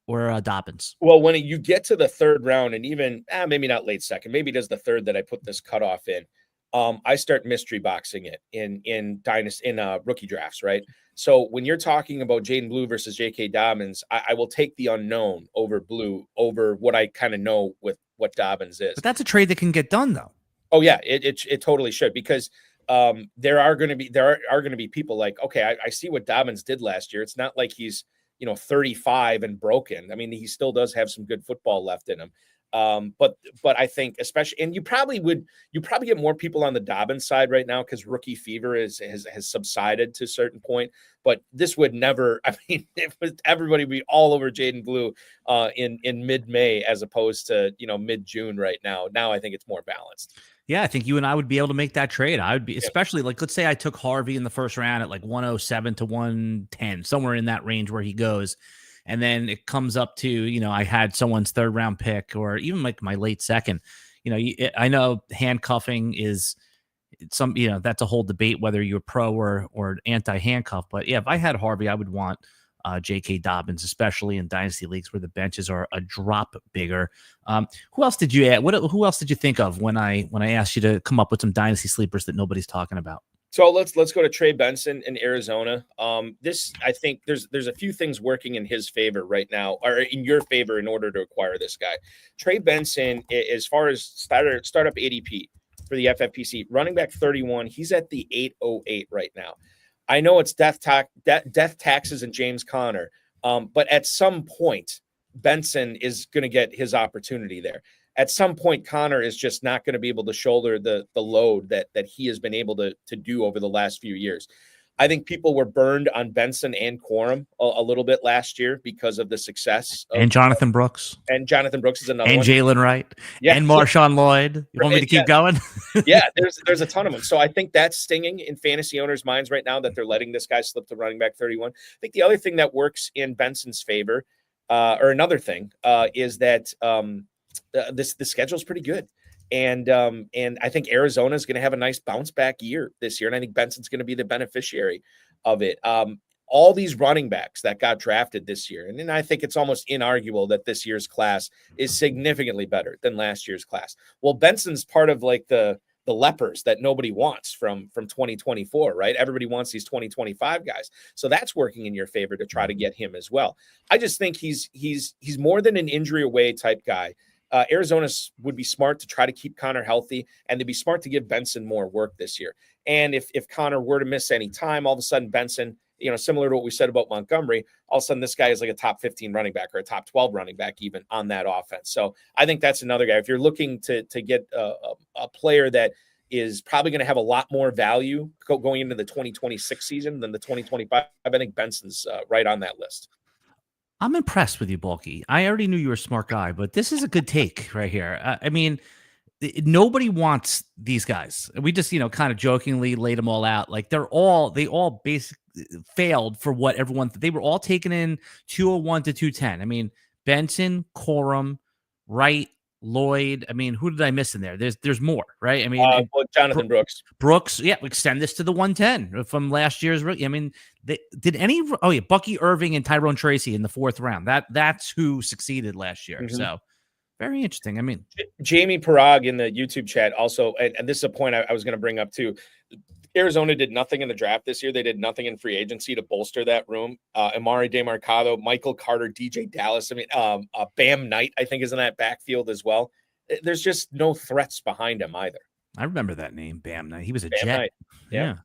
Dobbins? Well, when you get to the third round, and even maybe not late second, maybe it is the third that I put this cutoff in. I start mystery boxing it in Dynasty, in rookie drafts, right? So when you're talking about Jaden Blue versus J.K. Dobbins, I will take the unknown over Blue over what I kind of know with what Dobbins is. But that's a trade that can get done, though. Oh yeah, it totally should, because there are going to be people like, okay, I see what Dobbins did last year. It's not like he's 35 and broken. I mean, he still does have some good football left in him. But I think especially, and you probably get more people on the Dobbins side right now because rookie fever has subsided to a certain point. But this would never. I mean, everybody would be all over Jaden Blue in mid-May as opposed to mid-June right now. Now I think it's more balanced. Yeah, I think you and I would be able to make that trade. I would be, especially like, let's say I took Harvey in the first round at like 107 to 110, somewhere in that range where he goes. And then it comes up to, I had someone's third round pick or even like my late second. I know handcuffing is that's a whole debate whether you're pro or anti-handcuff. But yeah, if I had Harvey, I would want J.K. Dobbins, especially in dynasty leagues where the benches are a drop bigger. Who else did you add? Who else did you think of when I asked you to come up with some dynasty sleepers that nobody's talking about? So let's go to Trey Benson in Arizona. I think there's a few things working in his favor right now, or in your favor, in order to acquire this guy. Trey Benson, as far as startup ADP for the FFPC, running back 31, he's at the 808 right now. I know it's death taxes and James Conner, but at some point, Benson is going to get his opportunity there. At some point, Conner is just not going to be able to shoulder the load that he has been able to do over the last few years. I think people were burned on Benson and Quorum a little bit last year because of the success. And Jonathan Brooks. And Jonathan Brooks is another one. And Jalen Wright. Yeah. And Marshawn Lloyd. You want me to keep going? Yeah, there's a ton of them. So I think that's stinging in fantasy owners' minds right now that they're letting this guy slip to running back 31. I think the other thing that works in Benson's favor, or another thing, is that the schedule is pretty good. And I think Arizona is going to have a nice bounce back year this year. And I think Benson's going to be the beneficiary of it. All these running backs that got drafted this year. And then I think it's almost inarguable that this year's class is significantly better than last year's class. Well, Benson's part of like the lepers that nobody wants from 2024, right? Everybody wants these 2025 guys. So that's working in your favor to try to get him as well. I just think he's more than an injury away type guy. Arizona would be smart to try to keep Conner healthy, and they'd be smart to give Benson more work this year. And if Conner were to miss any time, all of a sudden Benson, similar to what we said about Montgomery, all of a sudden this guy is like a top 15 running back or a top 12 running back even on that offense. So I think that's another guy. If you're looking to get a player that is probably going to have a lot more value going into the 2026 season than the 2025, I think Benson's right on that list. I'm impressed with you, Balky. I already knew you were a smart guy, but this is a good take right here. I mean, nobody wants these guys. We just, kind of jokingly laid them all out. Like they all failed for what everyone they were all taken in 201 to 210. I mean, Benson, Corum, Wright, Lloyd. I mean, who did I miss in there? There's more, right? I mean, Jonathan Brooks. Brooks, yeah, extend this to the 110 from last year's rookie. I mean, Bucky Irving and Tyrone Tracy in the 4th round. That's who succeeded last year. Mm-hmm. So very interesting. I mean, Jamie Parag in the YouTube chat also, and this is a point I was going to bring up too. Arizona did nothing in the draft this year. They did nothing in free agency to bolster that room. Amari DeMarcado, Michael Carter, DJ Dallas. I mean, Bam Knight, I think, is in that backfield as well. There's just no threats behind him either. I remember that name, Bam Knight. He was a Bam Jet. Knight. Yeah.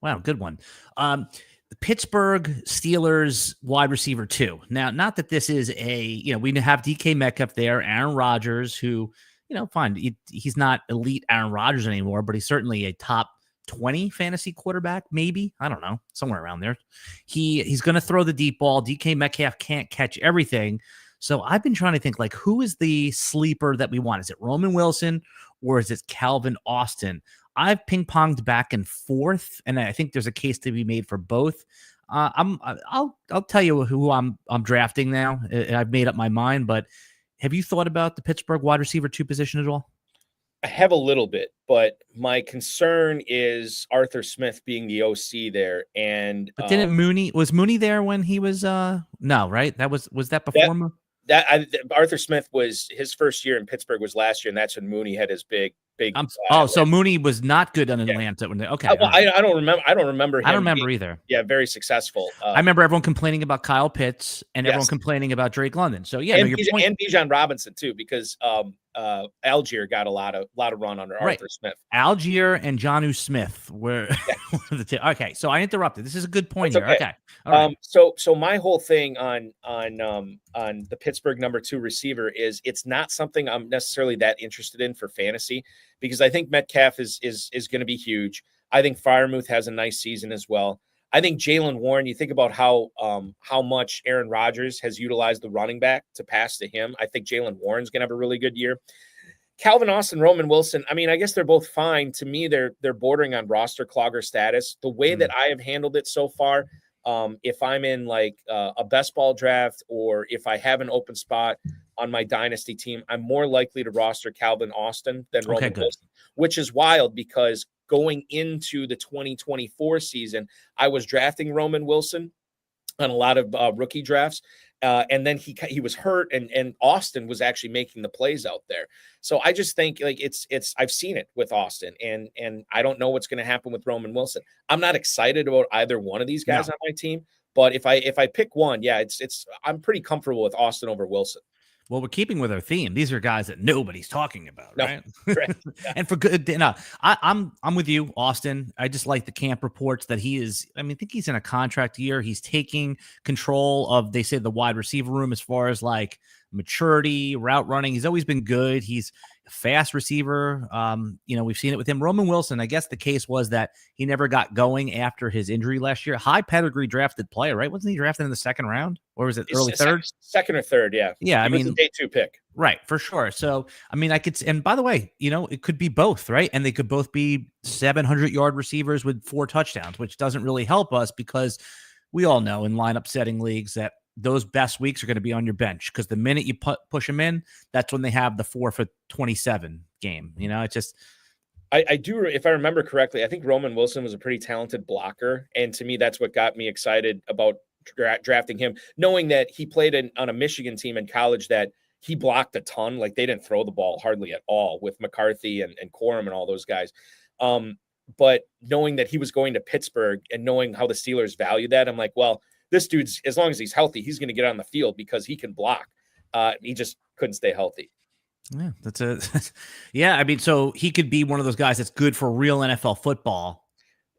Wow, good one. The Pittsburgh Steelers wide receiver 2. Now, not that this is we have DK Metcalf there, Aaron Rodgers, who, fine. He's not elite Aaron Rodgers anymore, but he's certainly a top 20 fantasy quarterback, maybe. I don't know, somewhere around there. He's going to throw the deep ball. DK Metcalf can't catch everything. So I've been trying to think, like, who is the sleeper that we want? Is it Roman Wilson or is it Calvin Austin? I've ping-ponged back and forth, and I think there's a case to be made for both. I'll tell you who I'm drafting now. I've made up my mind, but have you thought about the Pittsburgh wide receiver 2 position at all? I have a little bit, but my concern is Arthur Smith being the OC there. And but didn't was Mooney there when he was no, right? Was that before? Arthur Smith was his first year in Pittsburgh was last year, and that's when Mooney had his big. So Mooney was not good on Atlanta. Okay, I don't remember. I don't remember him. I don't remember either. Yeah, very successous. I remember everyone complaining about Kyle Pitts and everyone complaining about Drake London. So yeah, and Bijan Robinson too, because Algier got a lot of run under Arthur Smith. Algier and Jonnu Smith were the two. Okay, so I interrupted. This is a good point here. Okay. All right. So my whole thing on the Pittsburgh number 2 receiver is it's not something I'm necessarily that interested in for fantasy, because I think Metcalf is going to be huge. I think Freiermuth has a nice season as well. I think Jaylen Warren, you think about how much Aaron Rodgers has utilized the running back to pass to him. I think Jaylen Warren's going to have a really good year. Calvin Austin, Roman Wilson, I mean, I guess they're both fine. To me, they're bordering on roster clogger status. The way that I have handled it so far, if I'm in like a best ball draft, or if I have an open spot on my dynasty team, I'm more likely to roster Calvin Austin than Roman Wilson, which is wild because going into the 2024 season, I was drafting Roman Wilson on a lot of rookie drafts. And then he was hurt, and Austin was actually making the plays out there. So I just think like it's I've seen it with Austin, and I don't know what's going to happen with Roman Wilson. I'm not excited about either one of these guys on my team, but if I pick one, I'm pretty comfortable with Austin over Wilson. Well, we're keeping with our theme. These are guys that nobody's talking about, right? Right. Yeah. And for good, I'm with you, Austin. I just like the camp reports that he is. I think he's in a contract year. He's taking control of, they say, the wide receiver room as far as like maturity, route running. He's always been good. He's a fast receiver. We've seen it with him. Roman Wilson, I guess the case was that he never got going after his injury last year. High pedigree drafted player, right? Wasn't he drafted in the 2nd round, or was it early third? Second or third, yeah. Yeah, he was a day 2 pick. Right, for sure. So, I could, and by the way, it could be both, right? And they could both be 700-yard receivers with 4 touchdowns, which doesn't really help us because we all know in lineup setting leagues that those best weeks are going to be on your bench, because the minute you push them in, that's when they have the 4 for 27 game. It's just. I do, if I remember correctly, I think Roman Wilson was a pretty talented blocker, and to me, that's what got me excited about drafting him, knowing that he played on a Michigan team in college that he blocked a ton. Like, they didn't throw the ball hardly at all with McCarthy and Corum and all those guys. But knowing that he was going to Pittsburgh and knowing how the Steelers value that, I'm like, well, this dude's, as long as he's healthy, he's going to get on the field because he can block. He just couldn't stay healthy. Yeah, so he could be one of those guys that's good for real NFL football,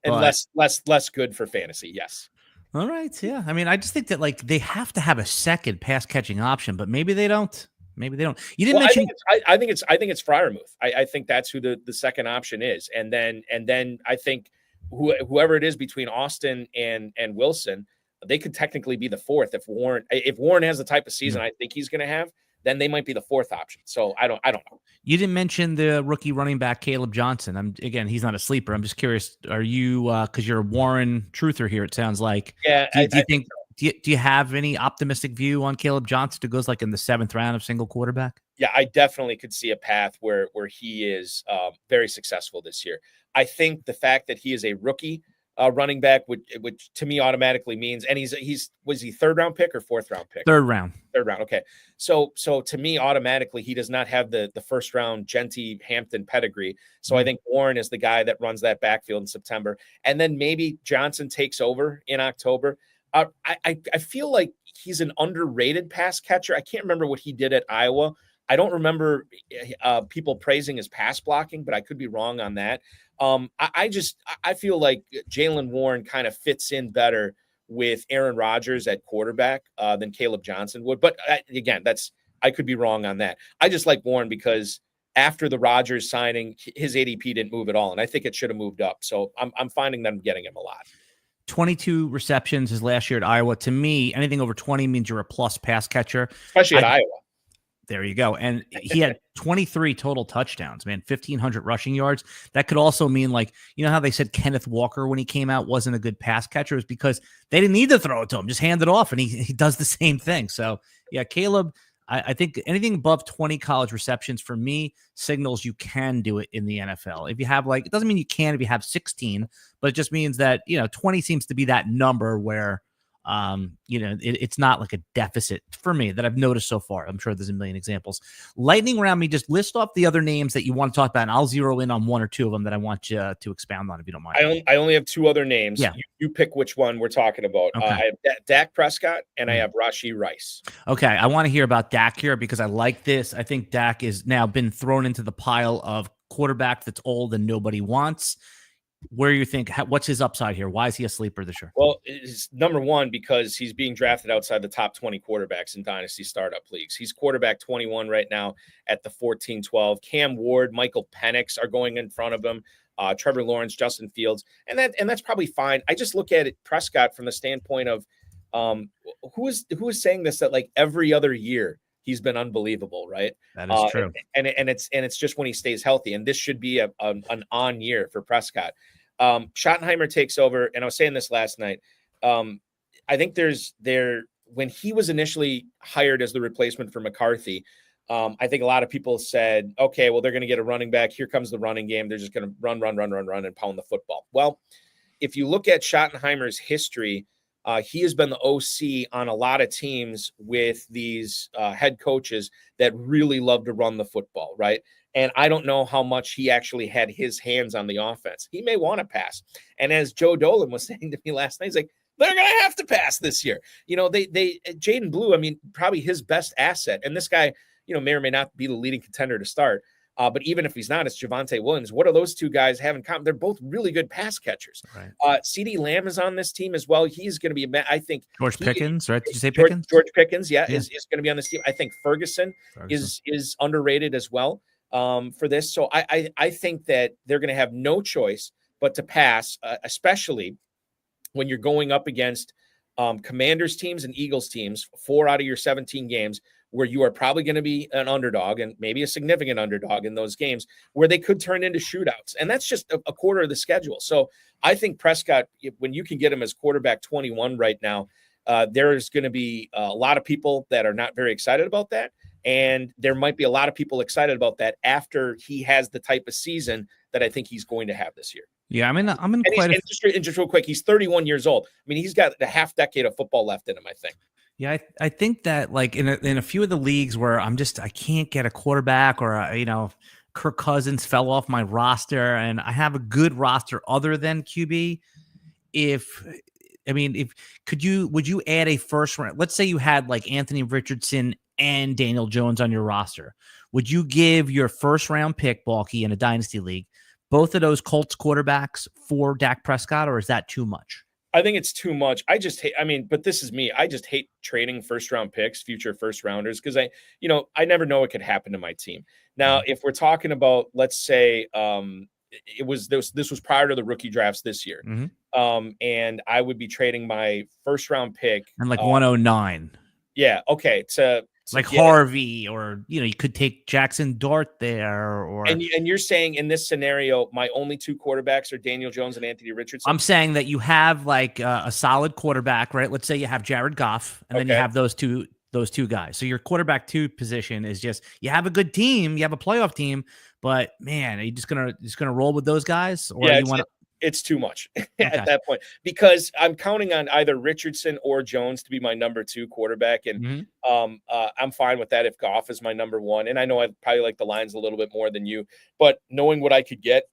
and less good for fantasy. Yes. All right. Yeah. I just think that like they have to have a second pass catching option, but maybe they don't. You didn't mention. I think it's Freiermuth. I think that's who the second option is, and then I think whoever it is between Austin and Wilson, they could technically be the fourth if Warren has the type of season I think he's going to have. then they might be the fourth option. So I don't know. You didn't mention the rookie running back Caleb Johnson. Again, he's not a sleeper. I'm just curious. Are you because you're a Warren truther here? It sounds like. Yeah. Do you think? So. Do you have any optimistic view on Caleb Johnson who goes like in the 7th round of single quarterback? Yeah, I definitely could see a path where he is very successful this year. I think the fact that he is a rookie running back, which to me automatically means, and was he 3rd round pick or 4th round pick? 3rd round. 3rd round. Okay. So to me, automatically, he does not have the 1st round Genty Hampton pedigree. So I think Warren is the guy that runs that backfield in September. And then maybe Johnson takes over in October. I feel like he's an underrated pass catcher. I can't remember what he did at Iowa. I don't remember people praising his pass blocking, but I could be wrong on that. I feel like Jaylen Warren kind of fits in better with Aaron Rodgers at quarterback than Caleb Johnson would. But again, I could be wrong on that. I just like Warren because after the Rodgers signing, his ADP didn't move at all, and I think it should have moved up. So I'm finding them getting him a lot. 22 receptions his last year at Iowa. To me, anything over 20 means you're a plus pass catcher, especially at Iowa. There you go. And he had 23 total touchdowns, man, 1,500 rushing yards. That could also mean, like, you know how they said Kenneth Walker when he came out wasn't a good pass catcher? It was because they didn't need to throw it to him. Just hand it off, and he does the same thing. So, yeah, Caleb, I think anything above 20 college receptions for me signals you can do it in the NFL. If you have, like, it doesn't mean you can if you have 16, but it just means that, 20 seems to be that number where, it's not like a deficit for me that I've noticed so far. I'm sure there's a million examples. Lightning round me, just list off the other names that you want to talk about, and I'll zero in on 1 or 2 of them that I want you to expound on, if you don't mind. I only have 2 other names. Yeah. You pick which one we're talking about. Okay. I have Dak Prescott and I have Rashee Rice. Okay, I want to hear about Dak here because I like this. I think Dak is now been thrown into the pile of quarterback that's old and nobody wants. Where you think, what's his upside here? Why is he a sleeper this year? Well, it's number one, because he's being drafted outside the top 20 quarterbacks in Dynasty startup leagues. He's quarterback 21 right now at the 14-12. Cam Ward, Michael Penix are going in front of him. Trevor Lawrence, Justin Fields. And that's probably fine. I just look at it, Prescott, from the standpoint of who is saying this, that like every other year he's been unbelievable, right? That is true. And it's just when he stays healthy. And this should be an on year for Prescott. Schottenheimer takes over, and I was saying this last night. I think when he was initially hired as the replacement for McCarthy, I think a lot of people said, okay, well, they're going to get a running back. Here comes the running game. They're just going to run, and pound the football. Well, if you look at Schottenheimer's history, he has been the OC on a lot of teams with these head coaches that really love to run the football, right? And I don't know how much he actually had his hands on the offense. He may want to pass. And as Joe Dolan was saying to me last night, he's like, they're going to have to pass this year. Jaden Blue, I mean, probably his best asset. And this guy, may or may not be the leading contender to start. But even if he's not, it's Javonte Williams. What do those two guys have in common? They're both really good pass catchers. Right. CeeDee Lamb is on this team as well. He's going to be, I think. George Pickens, right? Did you say Pickens? George Pickens, yeah. Is going to be on this team. I think Ferguson. is underrated as well for this. So I think that they're going to have no choice but to pass, especially when you're going up against Commanders teams and Eagles teams, 4 out of your 17 games, where you are probably going to be an underdog and maybe a significant underdog in those games where they could turn into shootouts. And that's just a quarter of the schedule. So I think Prescott, when you can get him as quarterback 21 right now, there's going to be a lot of people that are not very excited about that. And there might be a lot of people excited about that after he has the type of season that I think he's going to have this year. Yeah, I'm in just real quick, he's 31 years old. I mean, he's got a half decade of football left in him, I think. Yeah, I think that like in a few of the leagues where I can't get a quarterback, or Kirk Cousins fell off my roster and I have a good roster other than QB. Would you add a first round? Let's say you had like Anthony Richardson and Daniel Jones on your roster. Would you give your first round pick, Balky, in a dynasty league, both of those Colts quarterbacks for Dak Prescott, or is that too much? I think it's too much. I just hate, but this is me. I just hate trading first round picks, future first rounders, because I never know what could happen to my team. Now, if we're talking about, let's say this was prior to the rookie drafts this year. Mm-hmm. And I would be trading my first round pick. And like 109. Yeah. Okay. To So, like Harvey, or you could take Jackson Dart there, or and you're saying in this scenario, my only two quarterbacks are Daniel Jones and Anthony Richardson. I'm saying that you have like a solid quarterback, right? Let's say you have Jared Goff, and then you have those two guys. So your quarterback 2 position is just, you have a good team, you have a playoff team, but man, are you just gonna roll with those guys, or you want to? It's too much at that point, because I'm counting on either Richardson or Jones to be my number 2 quarterback. And I'm fine with that if Goff is my number 1. And I know I probably like the Lions a little bit more than you, but knowing what I could get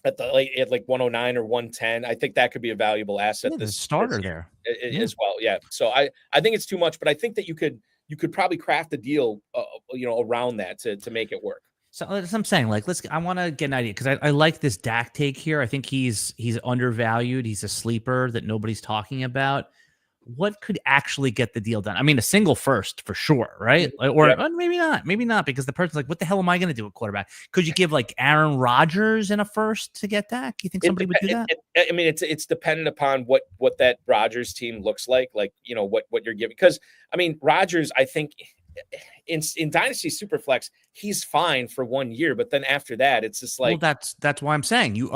at like 109 or 110, I think that could be a valuable asset. The starter there as well. Yeah. So I think it's too much, but I think that you could probably craft a deal, around that to make it work. So as I'm saying, like, I want to get an idea, because I like this Dak take here. I think he's undervalued. He's a sleeper that nobody's talking about. What could actually get the deal done? I mean, a single first for sure, right? Or maybe not, because the person's like, what the hell am I going to do at quarterback? Could you give like Aaron Rodgers in a first to get Dak? You think somebody would do that? I mean, it's dependent upon what that Rodgers team looks like what you're giving. Because I mean, Rodgers, I think in Dynasty Superflex, he's fine for 1 year, but then after that, it's just like, well, that's why I'm saying you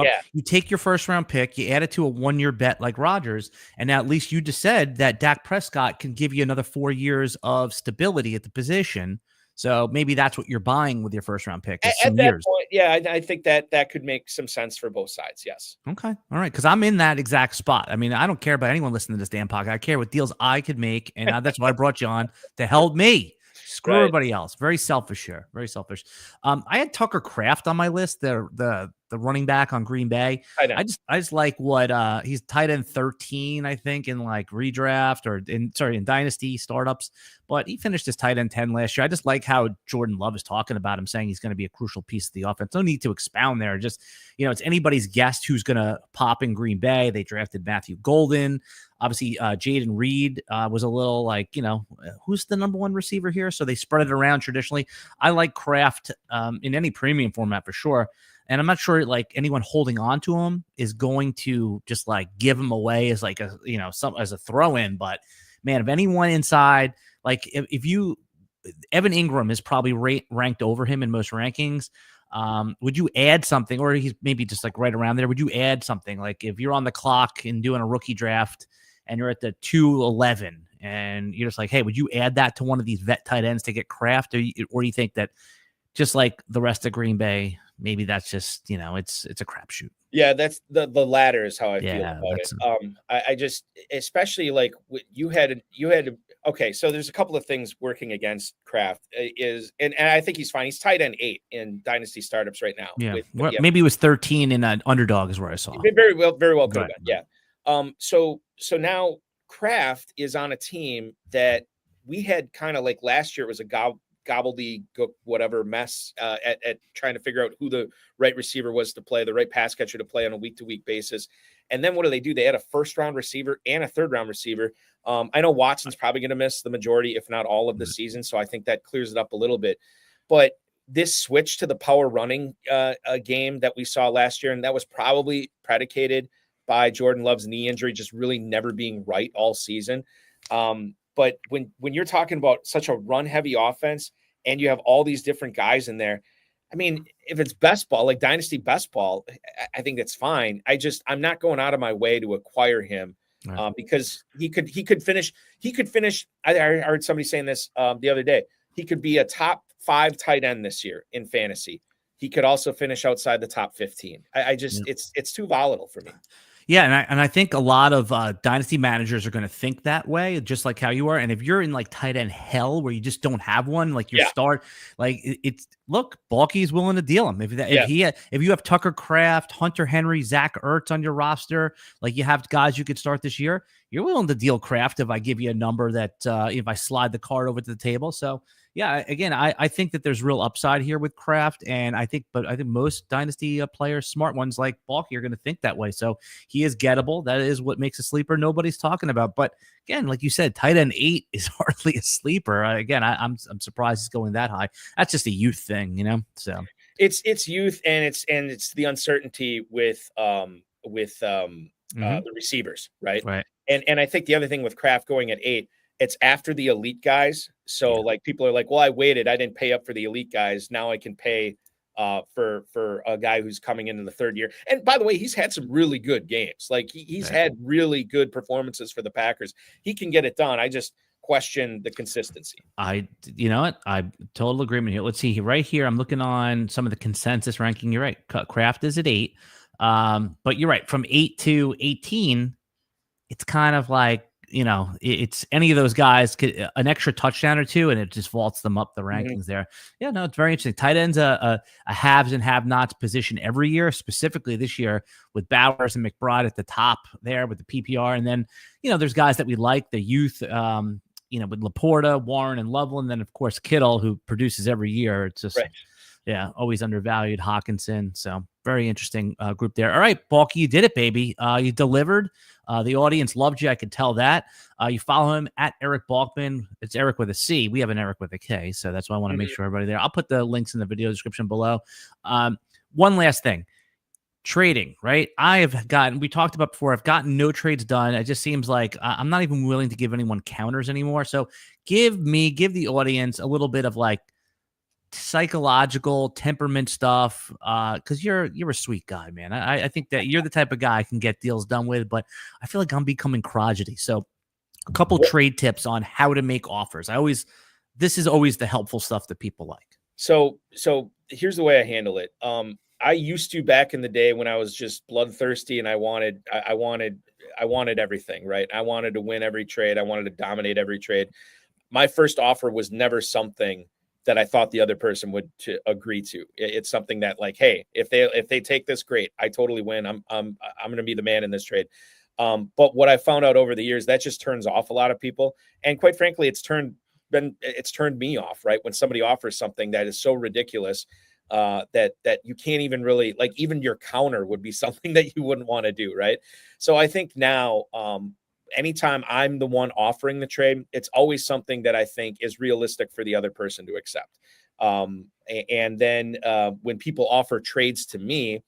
take your first round pick, you add it to a 1 year bet like Rodgers, and now at least you just said that Dak Prescott can give you another 4 years of stability at the position. So maybe that's what you're buying with your first round pick. At that point, yeah, I think that could make some sense for both sides. Yes. Okay. All right. Because I'm in that exact spot. I mean, I don't care about anyone listening to this damn podcast. I care what deals I could make, and that's why I brought you on, to help me. Screw everybody else. Very selfish here. Very selfish. I had Tucker Kraft on my list, the running back on Green Bay. I just like what he's tight end 13, I think, in like redraft or in Dynasty startups. But he finished his tight end 10 last year. I just like how Jordan Love is talking about him, saying he's going to be a crucial piece of the offense. No need to expound there. Just, it's anybody's guess who's going to pop in Green Bay. They drafted Matthew Golden. Obviously, Jaden Reed was a little like, who's the number 1 receiver here? So they spread it around traditionally. I like Kraft in any premium format for sure. And I'm not sure like anyone holding on to him is going to just like give him away as like as a throw in. But man, if anyone inside, like if you, Evan Ingram is probably ranked over him in most rankings. Would you add something, or he's maybe just like right around there? Would you add something like if you're on the clock and doing a rookie draft and you're at the 211 and you're just like, hey, would you add that to one of these vet tight ends to get Kraft, or do you think that just like the rest of Green Bay, maybe that's just, it's a crapshoot? Yeah, that's the latter is how I feel about it. I just, especially like you had okay, so there's a couple of things working against Kraft and I think he's fine. He's tight end 8 in Dynasty startups right now. Yeah, maybe it was 13 in an underdog is where I saw. Very well could have been. Yeah. So now Kraft is on a team that we had kind of like last year. It was a gobbledygook, whatever mess at trying to figure out who the right receiver was to play, the right pass catcher to play on a week-to-week basis. And then what do? They had a first-round receiver and a third-round receiver. I know Watson's probably going to miss the majority, if not all of the season, so I think that clears it up a little bit. But this switch to the power running game that we saw last year, and that was probably predicated by Jordan Love's knee injury just really never being right all season. But when you're talking about such a run-heavy offense and you have all these different guys in there, I mean, if it's best ball, like Dynasty best ball, I think that's fine. I'm not going out of my way to acquire him because he could finish. I heard somebody saying this the other day. He could be a top 5 tight end this year in fantasy. He could also finish outside the top 15. It's too volatile for me. Yeah, and I think a lot of dynasty managers are going to think that way, just like how you are. And if you're in like tight end hell where you just don't have one, like your start, like look, Balky's willing to deal him. If you have Tucker Kraft, Hunter Henry, Zach Ertz on your roster, like you have guys you could start this year, you're willing to deal Kraft if I give you a number that if I slide the card over to the table. So yeah, again, I think that there's real upside here with Kraft, and I think most dynasty players, smart ones like Balky, are going to think that way. So he is gettable. That is what makes a sleeper nobody's talking about. But again, like you said, tight end 8 is hardly a sleeper. Again, I'm surprised he's going that high. That's just a youth thing, So it's youth, and it's the uncertainty with the receivers, right? Right. And I think the other thing with Kraft going at 8. it's after the elite guys. So like people are like, well, I waited, I didn't pay up for the elite guys. Now I can pay for a guy who's coming into the third year. And by the way, he's had some really good games. Like he's had really good performances for the Packers. He can get it done. I just question the consistency. You know what? I total agreement here. Let's see right here. I'm looking on some of the consensus ranking. You're right. Kraft is at 8. But you're right. From 8 to 18, it's kind of like, you know, it's any of those guys could an extra touchdown or two, and it just vaults them up the rankings there. Yeah, no, it's very interesting. Tight ends a haves and have-nots position every year, specifically this year with Bowers and McBride at the top there with the PPR. And then, you know, there's guys that we like, the youth, you know, with Laporta, Warren, and Loveland. Then, of course, Kittle, who produces every year. It's just, yeah, always undervalued. Hawkinson. So very interesting group there. All right, Balky, you did it, baby. You delivered. The audience loved you. I could tell that. You follow him at Erik Balkman. It's Erik with a C. We have an Erik with a K. So that's why I want to make sure everybody there. I'll put the links in the video description below. One last thing. Trading, right? We talked about before, I've gotten no trades done. It just seems like I'm not even willing to give anyone counters anymore. So give the audience a little bit of like psychological temperament stuff, because you're a sweet guy, man. I think that you're the type of guy I can get deals done with, but I feel like I'm becoming crotchety. So a couple trade tips on how to make offers. This is always the helpful stuff that people like. So here's the way I handle it. I used to, back in the day when I was just bloodthirsty and I wanted everything, right? I wanted to win every trade. I wanted to dominate every trade. My first offer was never something that I thought the other person would agree to. It's something that like, hey, if they take this, great, I totally win. I'm going to be the man in this trade. But what I found out over the years, that just turns off a lot of people. And quite frankly, it's turned me off, right? When somebody offers something that is so ridiculous that you can't even really, like, even your counter would be something that you wouldn't want to do, right? So I think now, anytime I'm the one offering the trade, it's always something that I think is realistic for the other person to accept. And then when people offer trades to me,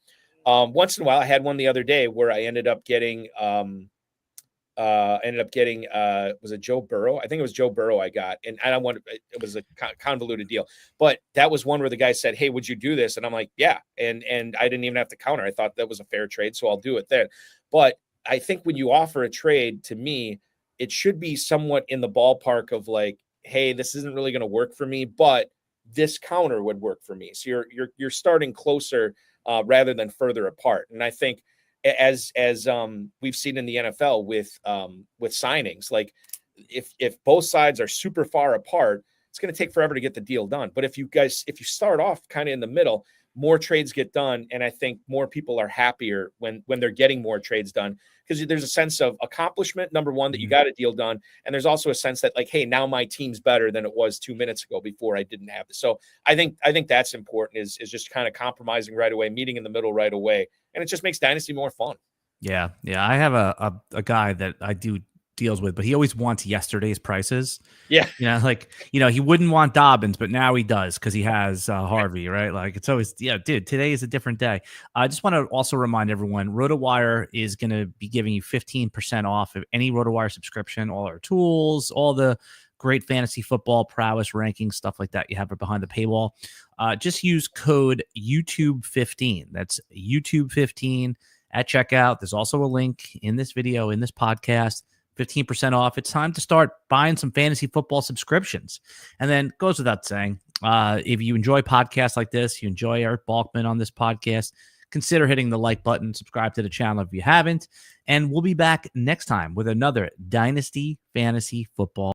once in a while, I had one the other day where I ended up getting, was it Joe Burrow? I think it was Joe Burrow I got. And I don't want to, it was a convoluted deal, but that was one where the guy said, hey, would you do this? And I'm like, yeah. And I didn't even have to counter. I thought that was a fair trade, so I'll do it then. But I think when you offer a trade to me, it should be somewhat in the ballpark of like, hey, this isn't really going to work for me, but this counter would work for me. So you're starting closer rather than further apart. And I think as we've seen in the NFL with signings, like if both sides are super far apart, it's going to take forever to get the deal done. But if you start off kind of in the middle, more trades get done. And I think more people are happier when they're getting more trades done, because there's a sense of accomplishment, number one, that you got a deal done. And there's also a sense that like, hey, now my team's better than it was 2 minutes ago before I didn't have this. So I think that's important is just kind of compromising right away, meeting in the middle right away. And it just makes Dynasty more fun. Yeah. I have a guy that I do deals with, but he always wants yesterday's prices. Yeah. You know, like, you know, he wouldn't want Dobbins, but now he does because he has Harvey, right? Like, it's always, yeah, dude, today is a different day. I just want to also remind everyone, RotoWire is going to be giving you 15% off of any RotoWire subscription, all our tools, all the great fantasy football prowess rankings, stuff like that you have it behind the paywall. Just use code YouTube15. That's YouTube15 at checkout. There's also a link in this video, in this podcast. 15% off. It's time to start buying some fantasy football subscriptions. And then goes without saying, if you enjoy podcasts like this, you enjoy Erik Balkman on this podcast, consider hitting the like button, subscribe to the channel if you haven't, and we'll be back next time with another Dynasty Fantasy Football